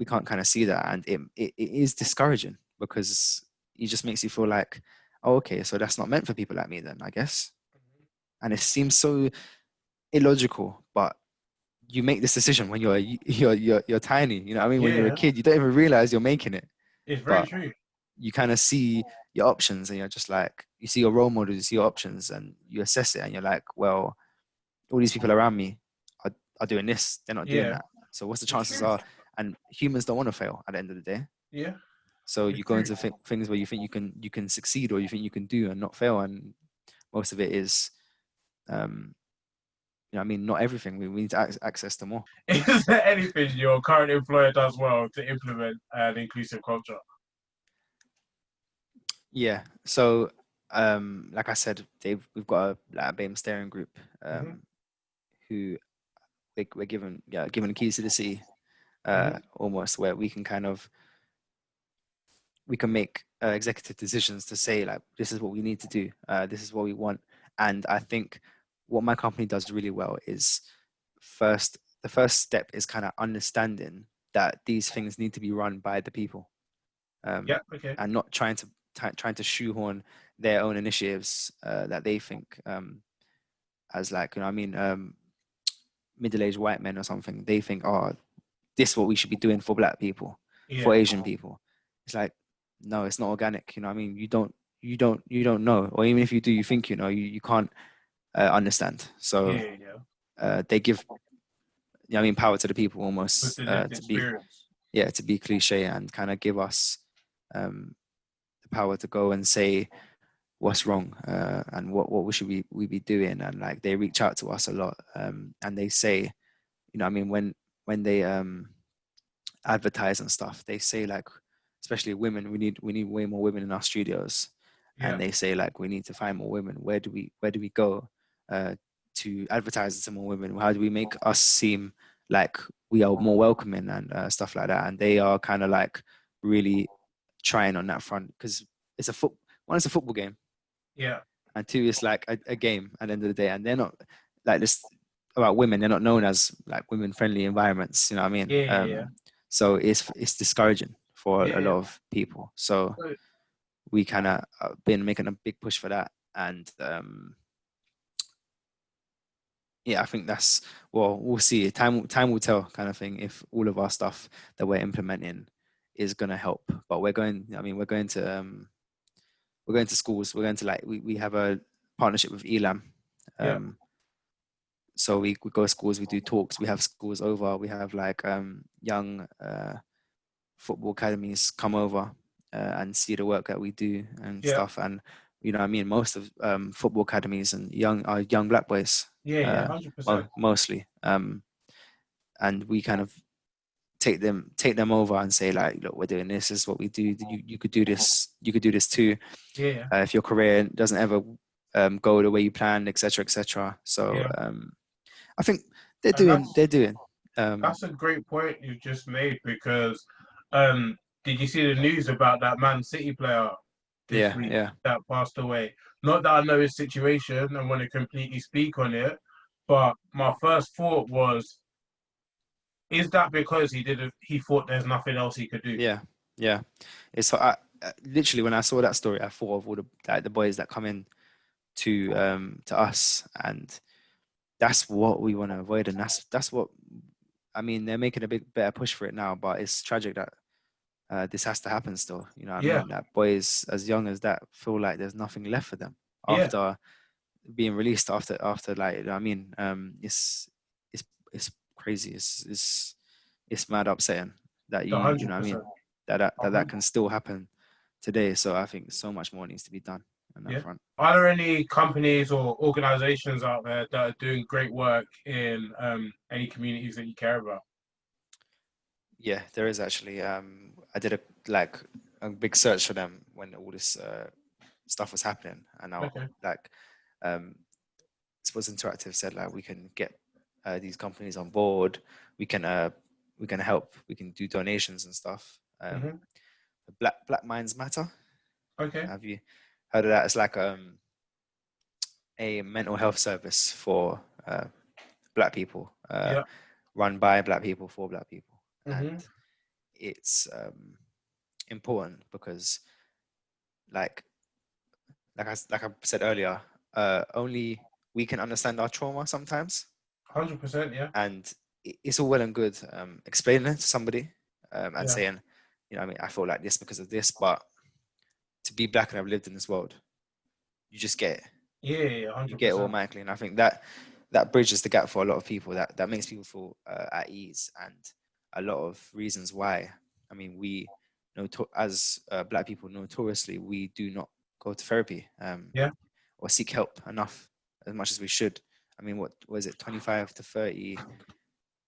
kind of see that, and it is discouraging because it just makes you feel like, oh, okay, so that's not meant for people like me then, I guess. And it seems so illogical, but you make this decision when you're tiny, you know what I mean, when Yeah, you're a yeah, kid you don't even realize you're making it, it's very but true. you kind of see your options and you're just like, you see your role models, you see your options, and you assess it and you're like, well, all these people around me are doing this, they're not doing Yeah, that, so what's the it's chances true. are? And humans don't want to fail at the end of the day. Yeah, So it's you go true. into things where you think you can succeed or you think you can do and not fail, and most of it is, um you know, I mean, not everything. We need to access to more. Is there anything your current employer does well to implement an inclusive culture? Yeah. So, like I said, we've got a BAME steering group, Hmm. who we're given the keys to the city, Hmm. almost, where we can kind of, we can make executive decisions to say like, this is what we need to do, this is what we want. And I think what my company does really well is, the first step is kind of understanding that these things need to be run by the people, Yeah. um, Okay. and not trying to shoehorn their own initiatives, that they think, as like, you know, I mean, middle-aged white men or something. They think, oh, this is what we should be doing for black people, for Yeah. Asian people. It's like, no, it's not organic. You know what I mean? You don't know, or even if you do, you think you know, you can't understand. So Yeah. Yeah. they give, you know, I mean, power to the people With almost, the lived to be, experience. yeah, to be cliche and kind of give us, the power to go and say what's wrong, and what we be doing. And like, they reach out to us a lot, and they say, you know, I mean, when they advertise and stuff, they say like, especially women, we need way more women in our studios, Yeah. and they say like, we need to find more women. Where do we go, uh, to advertise to more women? How do we make us seem like we are more welcoming, and stuff like that? And they are kind of like really trying on that front, because it's it's a football game, Yeah. and two, it's like a game at the end of the day, and they're not like this about women. They're not known as like women friendly environments, you know what I mean? Yeah. Yeah. Yeah. So it's discouraging for Yeah. a Yeah. lot of people. So So, we kind of been making a big push for that, and yeah, I think that's, well, we'll see. Time will tell, kind of thing, if all of our stuff that we're implementing is gonna help. But we're going. I mean, we're going to schools. We're going to, like, we have a partnership with Elam. yeah. Um, so we go to schools, we do talks, we have schools over, we have like young football academies come over and see the work that we do and Yeah. stuff. And you know what I mean, most of football academies and young black boys, Yeah. Yeah. 100%. mostly, and we kind of take them over and say like, look, we're doing this, this is what we do, you could do this, you could do this too, Yeah. if your career doesn't ever go the way you planned, etc., etc. So Yeah. I think And they're doing that's a great point you just made because um, did you see the news about that Man City player this yeah, week yeah, that passed away? Not that I know his situation and want to completely speak on it, but my first thought was, is that because he thought there's nothing else he could do? yeah, yeah. It's literally when I saw that story, I thought of all the like, the boys that come in to us, and that's what we want to avoid, and that's what I mean. They're making a better push for it now, but it's tragic that this has to happen still. You know what I Yeah, mean? That boys as young as that feel like there's nothing left for them yeah, after being released after like, you know what I mean, it's it's crazy. It's mad upsetting that a you hundred know what I mean, percent. that can still happen today. So I think so much more needs to be done on that Yeah. front. Are there any companies or organizations out there that are doing great work in any communities that you care about? Yeah, there is actually. I did a big search for them when all this stuff was happening, and I Okay. like um, Sports Interactive said like we can get these companies on board. We can we can help. We can do donations and stuff. Hmm. Black Minds Matter. Okay. Have you heard of that? It's like a mental health service for black people, Yeah. run by black people for black people, and Hmm. it's important because like like I said earlier, only we can understand our trauma sometimes, 100%. Yeah. and it's all well and good explaining it to somebody and Yeah. saying, you know, I mean, I feel like this because of this, but to be black and have lived in this world, you just get it. Yeah. Yeah. You hundred get it percent. automatically, and I think that that bridges the gap for a lot of people. That makes people feel at ease, and a lot of reasons why. I mean, we know as black people, notoriously, we do not go to therapy Yeah. or seek help enough as much as we should. I mean, what was it, 25 to 30,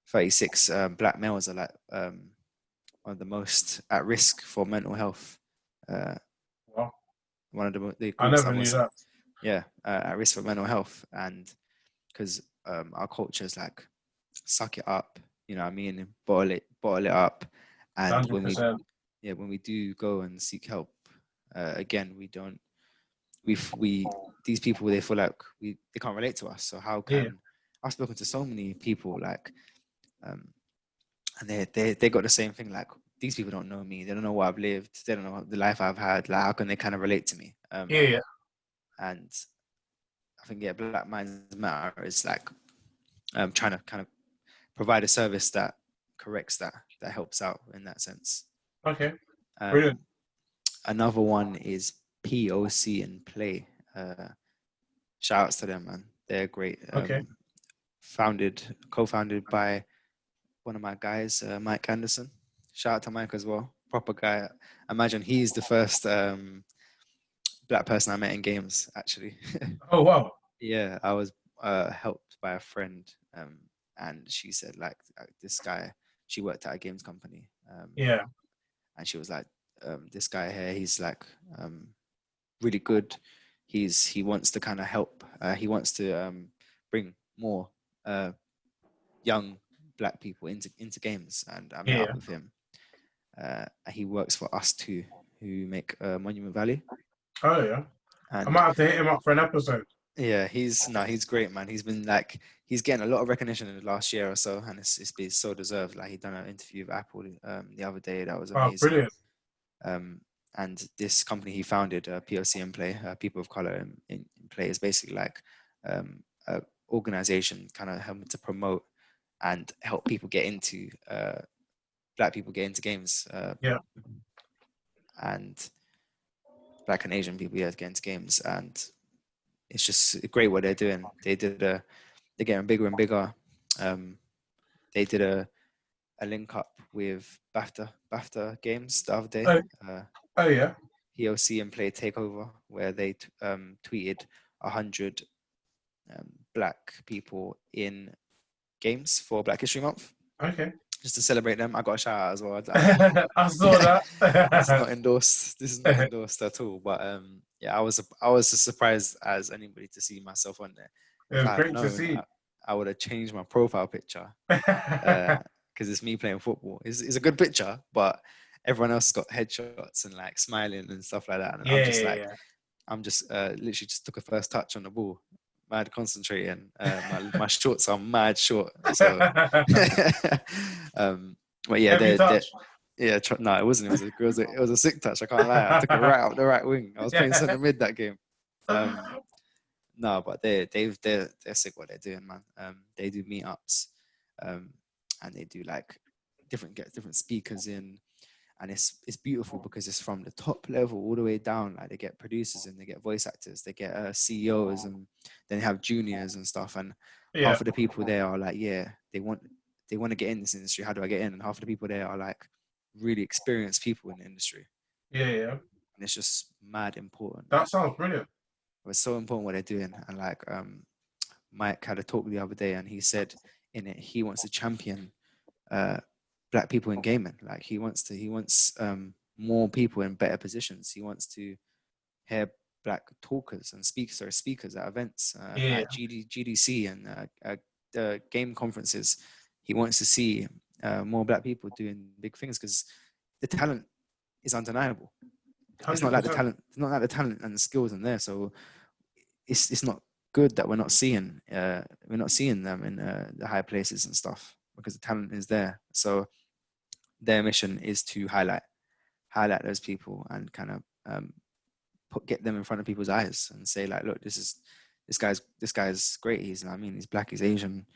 36 black males are like one of the most at risk for mental health. Uh, Well, one of the I groups never I knew was, that. yeah, at risk for mental health, and because our culture is like suck it up, you know what I mean, bottle it up, and Hundred percent. when we do go and seek help, again, we don't we these people, they feel like they can't relate to us. So how Yeah. can I've spoken to so many people like um and they got the same thing, like these people don't know me, they don't know what I've lived, they don't know the life I've had, like how can they kind of relate to me, Yeah. Yeah. and I think, yeah, Black Minds Matter is like trying to kind of provide a service that corrects that, that helps out in that sense. Okay. Brilliant. um Another one is POC and Play. Shout outs to them, man, they're great. Okay. Co-founded by one of my guys, Mike Anderson. Shout out to Mike as well. Proper guy. Imagine he's the first black person I met in games, actually. Oh wow. Yeah, I was helped by a friend, and she said like this guy. She worked at a games company, Yeah. and she was like, "This guy here, he's like really good. He wants to kind of help. He wants to bring more uh, young black people into games." And I met Yeah. up with him. He works for Us Too, who make Monument Valley, Oh yeah. I and might have to hit him up for an episode. yeah, he's great, man. He's been like he's getting a lot of recognition in the last year or so, and it's been so deserved. Like he done an interview with Apple the other day that was Oh, amazing. brilliant. Um, and this company he founded, POC in Play, People of Color in Play, is basically like a organization kind of helping to promote and help people get into black people get into games, Yeah. and black and Asian people, yeah, get into games, and it's just great what they're doing. They did they're getting bigger and bigger. They did a link up with BAFTA games the other day. Oh yeah. PLC and Play Takeover, where they tweeted 100 black people in games for Black History Month. Okay. Just to celebrate them. I got a shout out as well. I saw that. This is not endorsed. This is not endorsed at all. But yeah, I was as surprised as anybody to see myself on there. It If was I had great to known, see. I would have changed my profile picture because it's me playing football. It's a good picture, but everyone else got headshots and like smiling and stuff like that. And I'm just like, Yeah. I'm just literally just took a first touch on the ball, mad concentrating. My shorts are mad short, so. But yeah, Heavy touch. No, it wasn't. It was a sick touch. I can't lie. I took it right up the right wing. I was playing centre mid that game. No, but they're sick what they're doing, man. They do meetups, and they do like get different speakers in, and it's beautiful because it's from the top level all the way down. Like they get producers and they get voice actors, they get CEOs, and then they have juniors and stuff. And half of the people there are like, yeah, they want to get in this industry. How do I get in? And half of the people there are like really experienced people in the industry. Yeah. And it's just mad important. That sounds brilliant. It's so important what they're doing. And like Mike had a talk the other day, and he said in it he wants to champion black people in gaming. Like he wants more people in better positions. He wants to hear black talkers and speakers at events at GDC and game conferences. He wants to see more black people doing big things because the talent is undeniable. 100%. It's not like the talent and the skills in there. So it's not good that we're not seeing them in the high places and stuff because the talent is there. So their mission is to highlight those people and kind of get them in front of people's eyes and say like, look, this guy's great. He's black, he's Asian,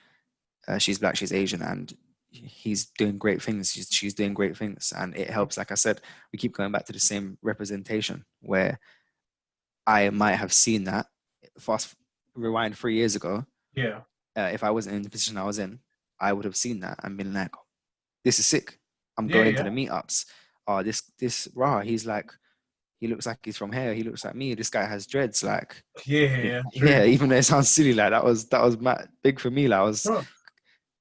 she's black, she's Asian, and he's doing great things. She's doing great things, and it helps. Like I said, we keep going back to the same representation where I might have seen that. Fast rewind 3 years ago. Yeah. If I wasn't in the position I was in, I would have seen that and been like, this is sick. I'm going to the meetups. Oh, this Ra, he's like, he looks like he's from here. He looks like me. This guy has dreads. Like, yeah. Even though it sounds silly, like that was big for me. Like I was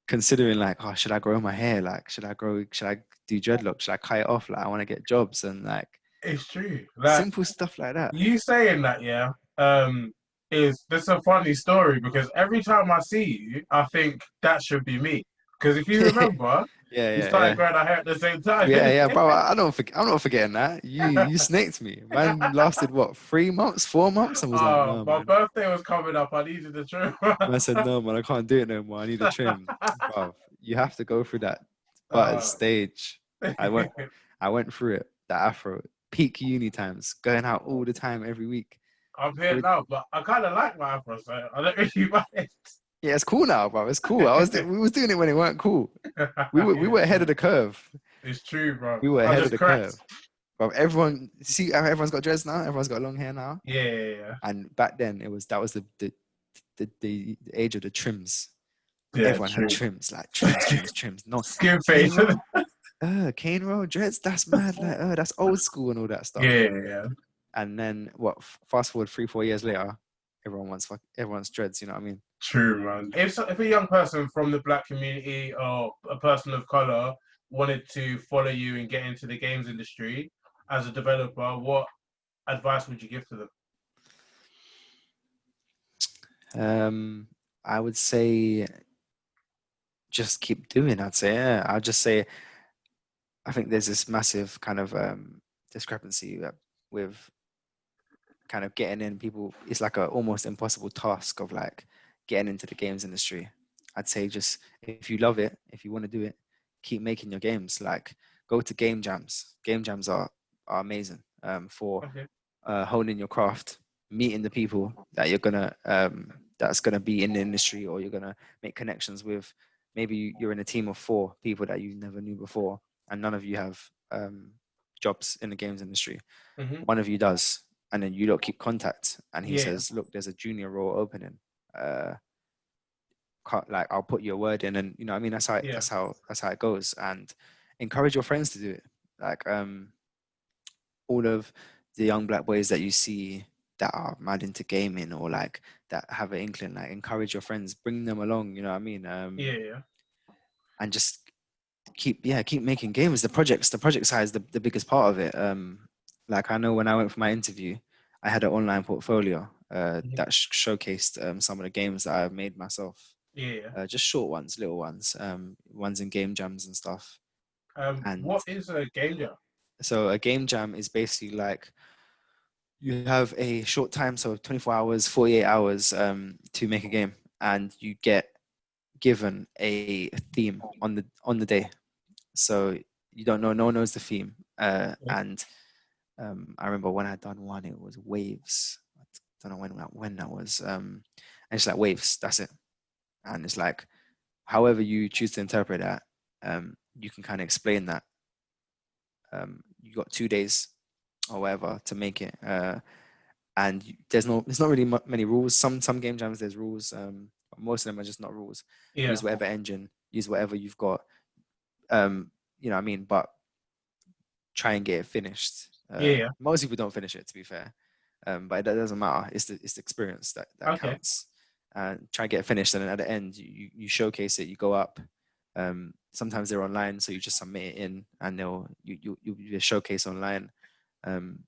considering like, oh, should I grow my hair? Like, should I do dreadlocks? Should I cut it off? Like, I want to get jobs and like. It's true. Like, simple stuff like that. You saying that, is this a funny story because every time I see you, I think that should be me. Because if you remember, you started growing our hair at the same time. Yeah, bro. I'm not forgetting that. You snaked me. Man lasted what, 3 months, 4 months? I was like, no, my man. birthday was coming up. I needed a trim. I said, no, man, I can't do it no more. I need a trim. Bro, you have to go through that stage. I went through it. The afro, peak uni times, going out all the time every week. I'm here now, but I kind of like my afro, so I don't really mind. Yeah, it's cool now, bro. It's cool. We was doing it when it weren't cool. We were ahead of the curve. It's true, bro. We were ahead of the curve. Bro, everyone's got dreads now. Everyone's got long hair now. Yeah. And back then, that was the age of the trims. Yeah, everyone had trims, like trims. No skin fade. Cane roll dreads. That's mad. Like, that's old school and all that stuff. Yeah. And then fast forward 3-4 years later, everyone's dreads. You know what I mean? True, man. If a young person from the black community or a person of color wanted to follow you and get into the games industry as a developer, what advice would you give to them? I would say just keep doing. I'd just say I think there's this massive kind of discrepancy with kind of getting in people. It's like a almost impossible task of like getting into the games industry. I'd say just if you love it, if you want to do it, keep making your games. Like go to game jams. Game jams are amazing for honing your craft, meeting the people that you're gonna that's gonna be in the industry, or you're gonna make connections with. Maybe you're in a team of 4 people that you never knew before, and none of you have jobs in the games industry. Mm-hmm. One of you does, and then you don't keep contact. And he says, "Look, there's a junior role opening. like I'll put your word in, and you know what I mean, Yeah. that's how it goes. And encourage your friends to do it. Like all of the young black boys that you see that are mad into gaming or like that have an inkling, like encourage your friends, bring them along, you know what I mean? Yeah. And just keep making games. The project side is the biggest part of it. Like I know when I went for my interview, I had an online portfolio Mhm. that showcased some of the games that I've made myself. Yeah. Just short ones, little ones, ones in game jams and stuff. And What is a game jam? so a game jam is basically like you have a short time, so 24 hours, 48 hours to make a game, and you get given a theme on the day. So you don't know, no one knows the theme. And I remember when I'd done one, it was waves. I don't know when that was. And it's like waves. That's it. And it's like, however you choose to interpret that, you can kind of explain that. You got 2 days or whatever to make it. And there's not really many rules. Some game jams there's rules. But most of them are just not rules. Yeah. Use whatever engine, use whatever you've got. You know what I mean? But try and get it finished. Yeah. Most people don't finish it, to be fair, but that doesn't matter. It's the experience that Okay. counts. Try and get it finished, and then at the end you showcase it. You go up. Sometimes they're online, so you just submit it in, and you'll do a showcase online. And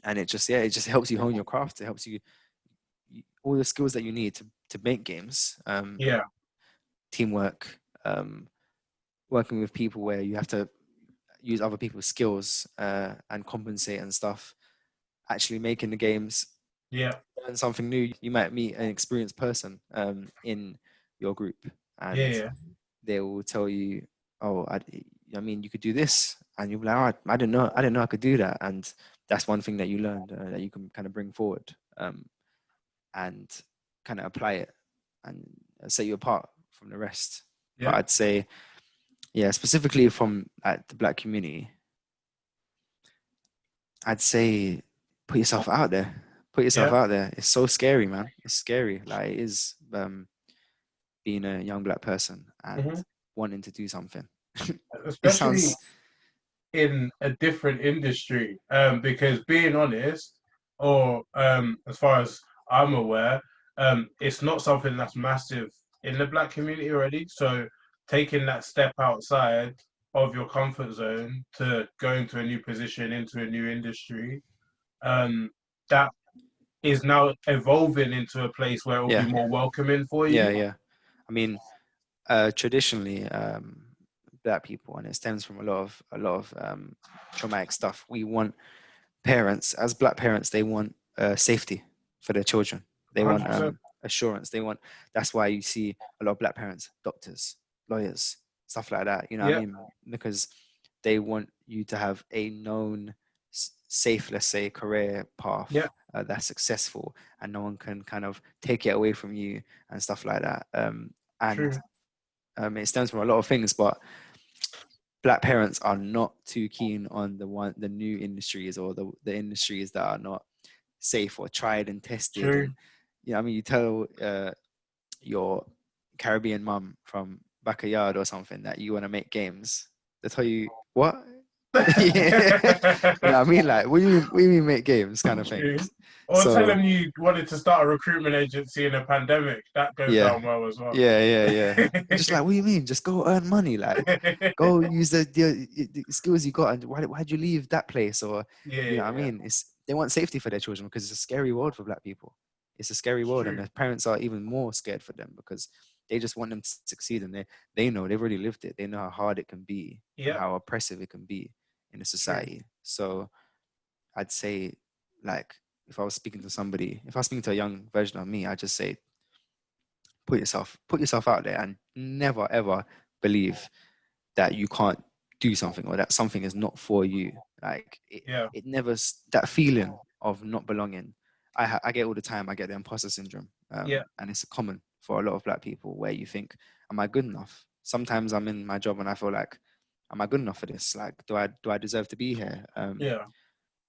it just helps you hone your craft. It helps you all the skills that you need to make games. Yeah. Teamwork, working with people where you have to use other people's skills and compensate and stuff. Actually making the games, Yeah. learn something new. You might meet an experienced person in your group, Yeah. and Yeah. they will tell you, "Oh, I mean, you could do this," and you'll be like, "Oh, I didn't know I could do that." And that's one thing that you learned that you can kind of bring forward and kind of apply it and set you apart from the rest. But Yeah. I'd say, yeah, specifically from like, the black community, I'd say put yourself out there. Put yourself Yeah. out there. It's so scary, man. It's scary. Like it is being a young black person and Hmm. wanting to do something. It Especially sounds, in a different industry. Because being honest, or as far as I'm aware, it's not something that's massive in the black community already. So taking that step outside of your comfort zone to go into a new position, into a new industry, that is now evolving into a place where it will be yeah, more welcoming for yeah, you. yeah. I mean, traditionally, black people, and it stems from a lot of traumatic stuff. We want parents, as black parents, they want safety for their children. They want 100%. assurance. They want. That's why you see a lot of black parents, doctors, lawyers, stuff like that. You know what I Yeah. mean? Because they want you to have a known, safe, let's say, career Yeah. path that's successful, and no one can kind of take it away from you and stuff like that. And True. it stems from a lot of things, but black parents are not too keen on the new industries or the industries that are not safe or tried and tested. True. And you know, I mean, you tell your Caribbean mum from backyard or something that you want to make games, they tell you what? Yeah, you know what I mean, like what do you mean make games kind of thing. True. Or tell So them you wanted to start a recruitment agency in a pandemic. That goes yeah, down well as well. yeah. They're just like, what do you mean? Just go earn money, like go use the skills you got. And why'd you leave that place? Or Yeah, you know what I yeah, mean? They want safety for their children because it's a scary world for black people. It's a scary it's world, and true. their parents are even more scared for them because they just want them to succeed, and they know they've already lived it. They know how hard it can be and Yep, how oppressive it can be in a true. society. So I'd say, like, if I was speaking to somebody, if I was speaking to a young version of me, I'd just say, put yourself out there, and never ever believe that you can't do something or that something is not for you. Like Yeah, it never that feeling of not belonging. I get all the time. I get the imposter syndrome, yeah, and it's common for a lot of black people where you think, "Am I good enough?" Sometimes I'm in my job and I feel like, "Am I good enough for this? Like, do I deserve to be here? yeah,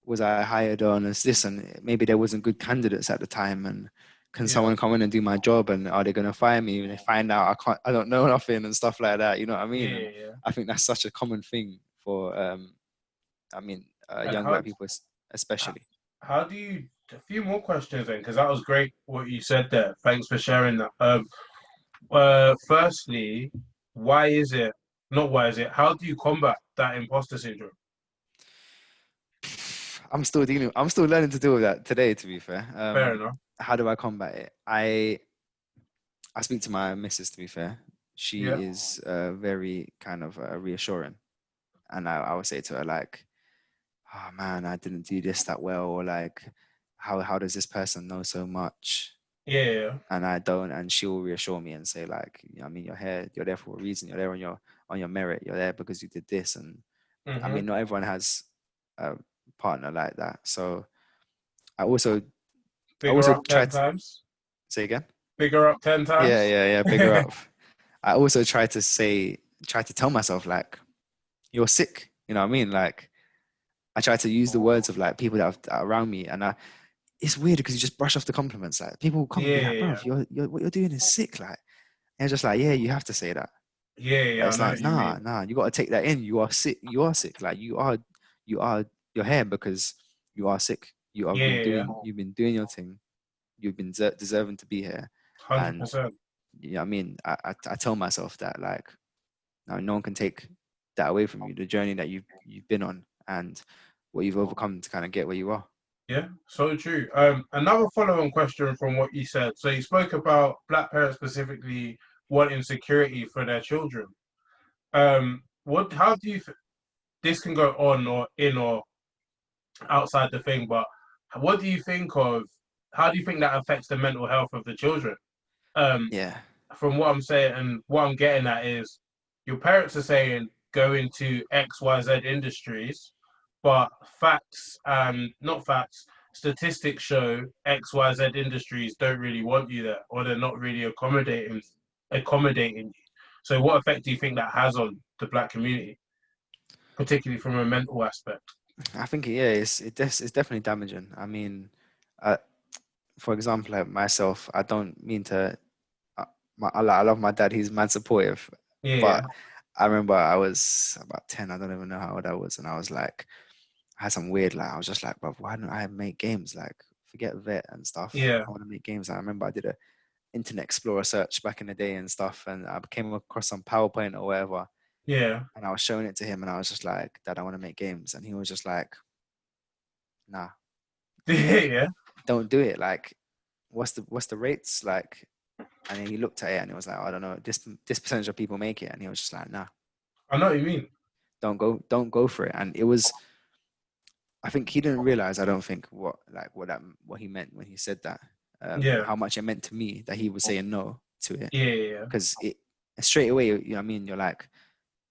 Was I hired on as this?" And maybe there wasn't good candidates at the time, and can Yeah. someone come in and do my job, and are they going to fire me when they find out I don't know nothing and stuff like that, you know what I mean? Yeah. And Yeah. I think that's such a common thing for And young how black people especially. how do you? A few more questions then, because that was great what you said there. Thanks for sharing that. Firstly, why is it? Not why is it? How do you combat that imposter syndrome? I'm still learning to deal with that today, to be fair. Fair enough. How do I combat it? I speak to my missus, to be fair. Yeah. She is very kind of reassuring. And I would say to her, like, oh man, I didn't do this that well, or like, how does this person know so much? Yeah. And I don't, and she'll reassure me and say, like, I mean, you're there for a reason, you're there on your merit, you're there because you did this. And I Mm-hmm. mean, not everyone has a partner like that. So I also I Bigger also up try 10 to times. say again. Bigger up 10 times. Yeah, bigger up. I also try to tell myself like, you're sick. You know what I mean? Like I try to use the words of like people that are around me, and it's weird because you just brush off the compliments. Like people will come and be like, bro, Yeah. you're what you're doing is sick. Like, and it's just like, yeah, you have to say that. But Yeah. I it's know like, what you mean. nah, you got to take that in. You are sick. You are sick. Like you are, you're here because you are sick. Yeah. You've been doing your thing. You've been deserving to be here. And 100%. yeah, I mean, I tell myself that like, no one can take that away from you. The journey that you've been on and what you've overcome to kind of get where you are. Yeah, so true. Another follow-on question from what you said. So you spoke about black parents specifically wanting security for their children. What? How do you? This can go on or in or outside the thing, but what do you think of? How do you think that affects the mental health of the children? Um, Yeah, from what I'm saying and what I'm getting at is your parents are saying go into XYZ industries, but facts and not facts, statistics show XYZ industries don't really want you there or they're not really accommodating you. So what effect do you think that has on the black community, particularly from a mental aspect? I think it's definitely damaging. I mean, uh, for example, like myself, I don't mean to. I love my dad. He's man supportive, Yeah, but I remember I was about 10. I don't even know how old I was, and I was like, I had some weird like. I was just like, bro, why don't I make games? Like, forget vet and stuff. yeah, I want to make games. I remember I did a Internet Explorer search back in the day and stuff, and I came across some PowerPoint or whatever, yeah, and I was showing it to him, and I was just like, Dad, I want to make games, and he was just like, Nah, yeah. don't do it. Like, what's the rates like? And then he looked at it and it was like, I don't know, this percentage of people make it, and he was just like, nah, I know what you mean. don't go for it. And it was, I think he didn't realize, I don't think what he meant when he said that, Yeah, how much it meant to me that he was saying no to it, yeah, yeah, because it straight away, you know what I mean, you're like,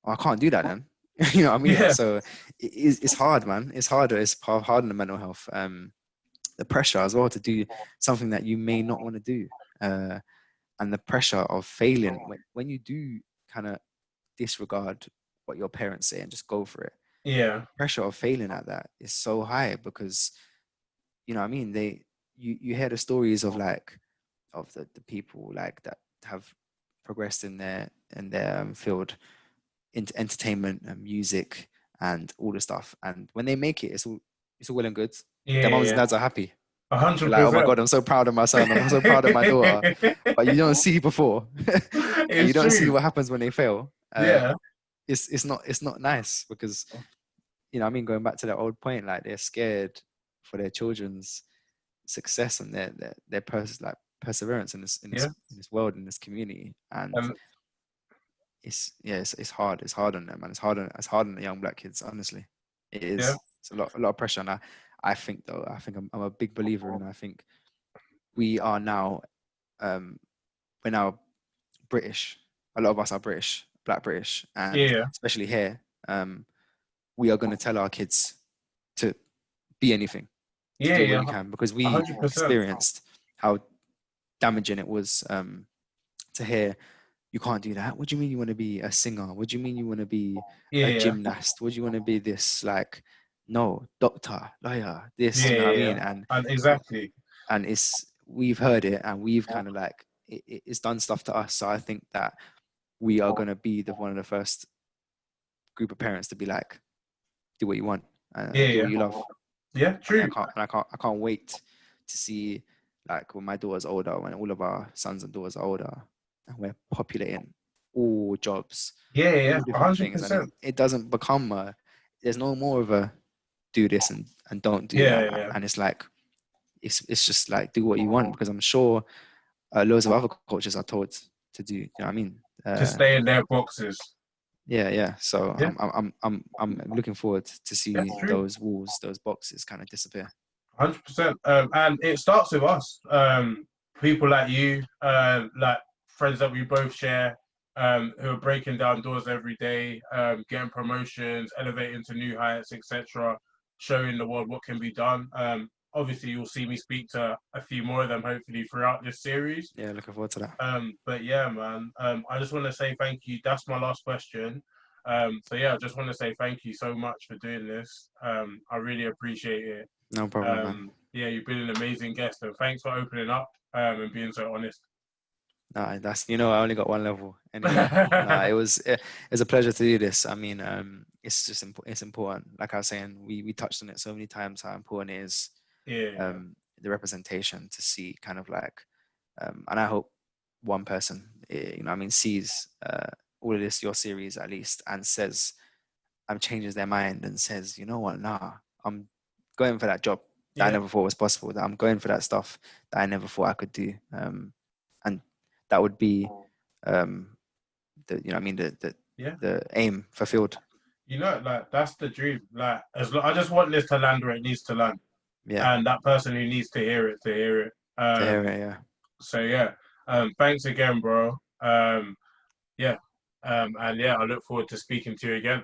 oh, I can't do that then. You know what I mean? yeah, So it's hard, man. It's harder. It's hard on the mental health. The pressure as well to do something that you may not want to do, and the pressure of failing when you do kind of disregard what your parents say and just go for it. yeah, Pressure of failing at that is so high because you know what I mean. You hear the stories of like of the people like that have progressed in their field into entertainment and music and all the stuff, and when they make it, it's all well and good. Their yeah, moms and yeah. dads are happy. A They're hundred like, oh my percent. God, I'm so proud of my son. I'm so proud of my daughter. But you don't see before, and you It's don't see true. what happens when they fail. Yeah, It's not nice because you know, I mean, going back to that old point, like they're scared for their children's success and like perseverance in yeah. in this world, in this community, and And it's hard. It's hard on them, and it's hard on the young black kids. Honestly, it yeah, is. It's a lot of pressure, and I think though, I'm a big believer, and I think we are now um, we're now British. A lot of us are British, Black British, and yeah, especially here, we are going to tell our kids to be anything, to yeah, do what yeah. you can, because A we 100%. experienced how damaging it was to hear you can't do that. What do you mean you want to be a singer? What do you mean you want to be Yeah, a yeah, gymnast? What do you want to be this no doctor, lawyer, this, yeah, you know what I yeah, mean? yeah. And exactly. And we've heard it and we've kind of like it's done stuff to us. So I think that we are going to be one of the first group of parents to be like, do what you want and do what you love. Yeah, true. I can't wait to see, like, when my daughter's older, when all of our sons and daughters are older, and we're populating all jobs, Yeah, all different things, and 100%. it doesn't become there's no more of a do this and don't do that, Yeah. and it's like it's just like do what you want, because I'm sure loads of other cultures are told to do. You know what I mean? To stay in their boxes. Yeah. So Yeah, I'm looking forward to see that's true. those walls, those boxes kind of disappear. 100%. And it starts with us. People like you, like friends that we both share, who are breaking down doors every day, getting promotions, elevating to new heights, etc., showing the world what can be done. Obviously, you'll see me speak to a few more of them hopefully throughout this series. Yeah, looking forward to that. But yeah, man, I just want to say thank you. That's my last question. So yeah, I just want to say thank you so much for doing this. I really appreciate it. No problem, man. Yeah, you've been an amazing guest, and thanks for opening up and being so honest. No, that's, I only got one level anyway. No, it was a pleasure to do this. I mean, it's just it's important. Like I was saying, we touched on it so many times how important it is, Yeah, the representation, to see kind of like, and I hope one person, sees all of this, your series at least, and says, changes their mind and says, you know what, nah, I'm going for that job that I yeah, never thought was possible, that I'm going for that stuff that I never thought I could do. And that would be, yeah. the aim fulfilled. Like that's the dream. Like, I just want this to land where it needs to land, Yeah, and that person who needs to hear it to hear it. to hear it, yeah. So yeah, thanks again, bro. Yeah, and yeah, I look forward to speaking to you again.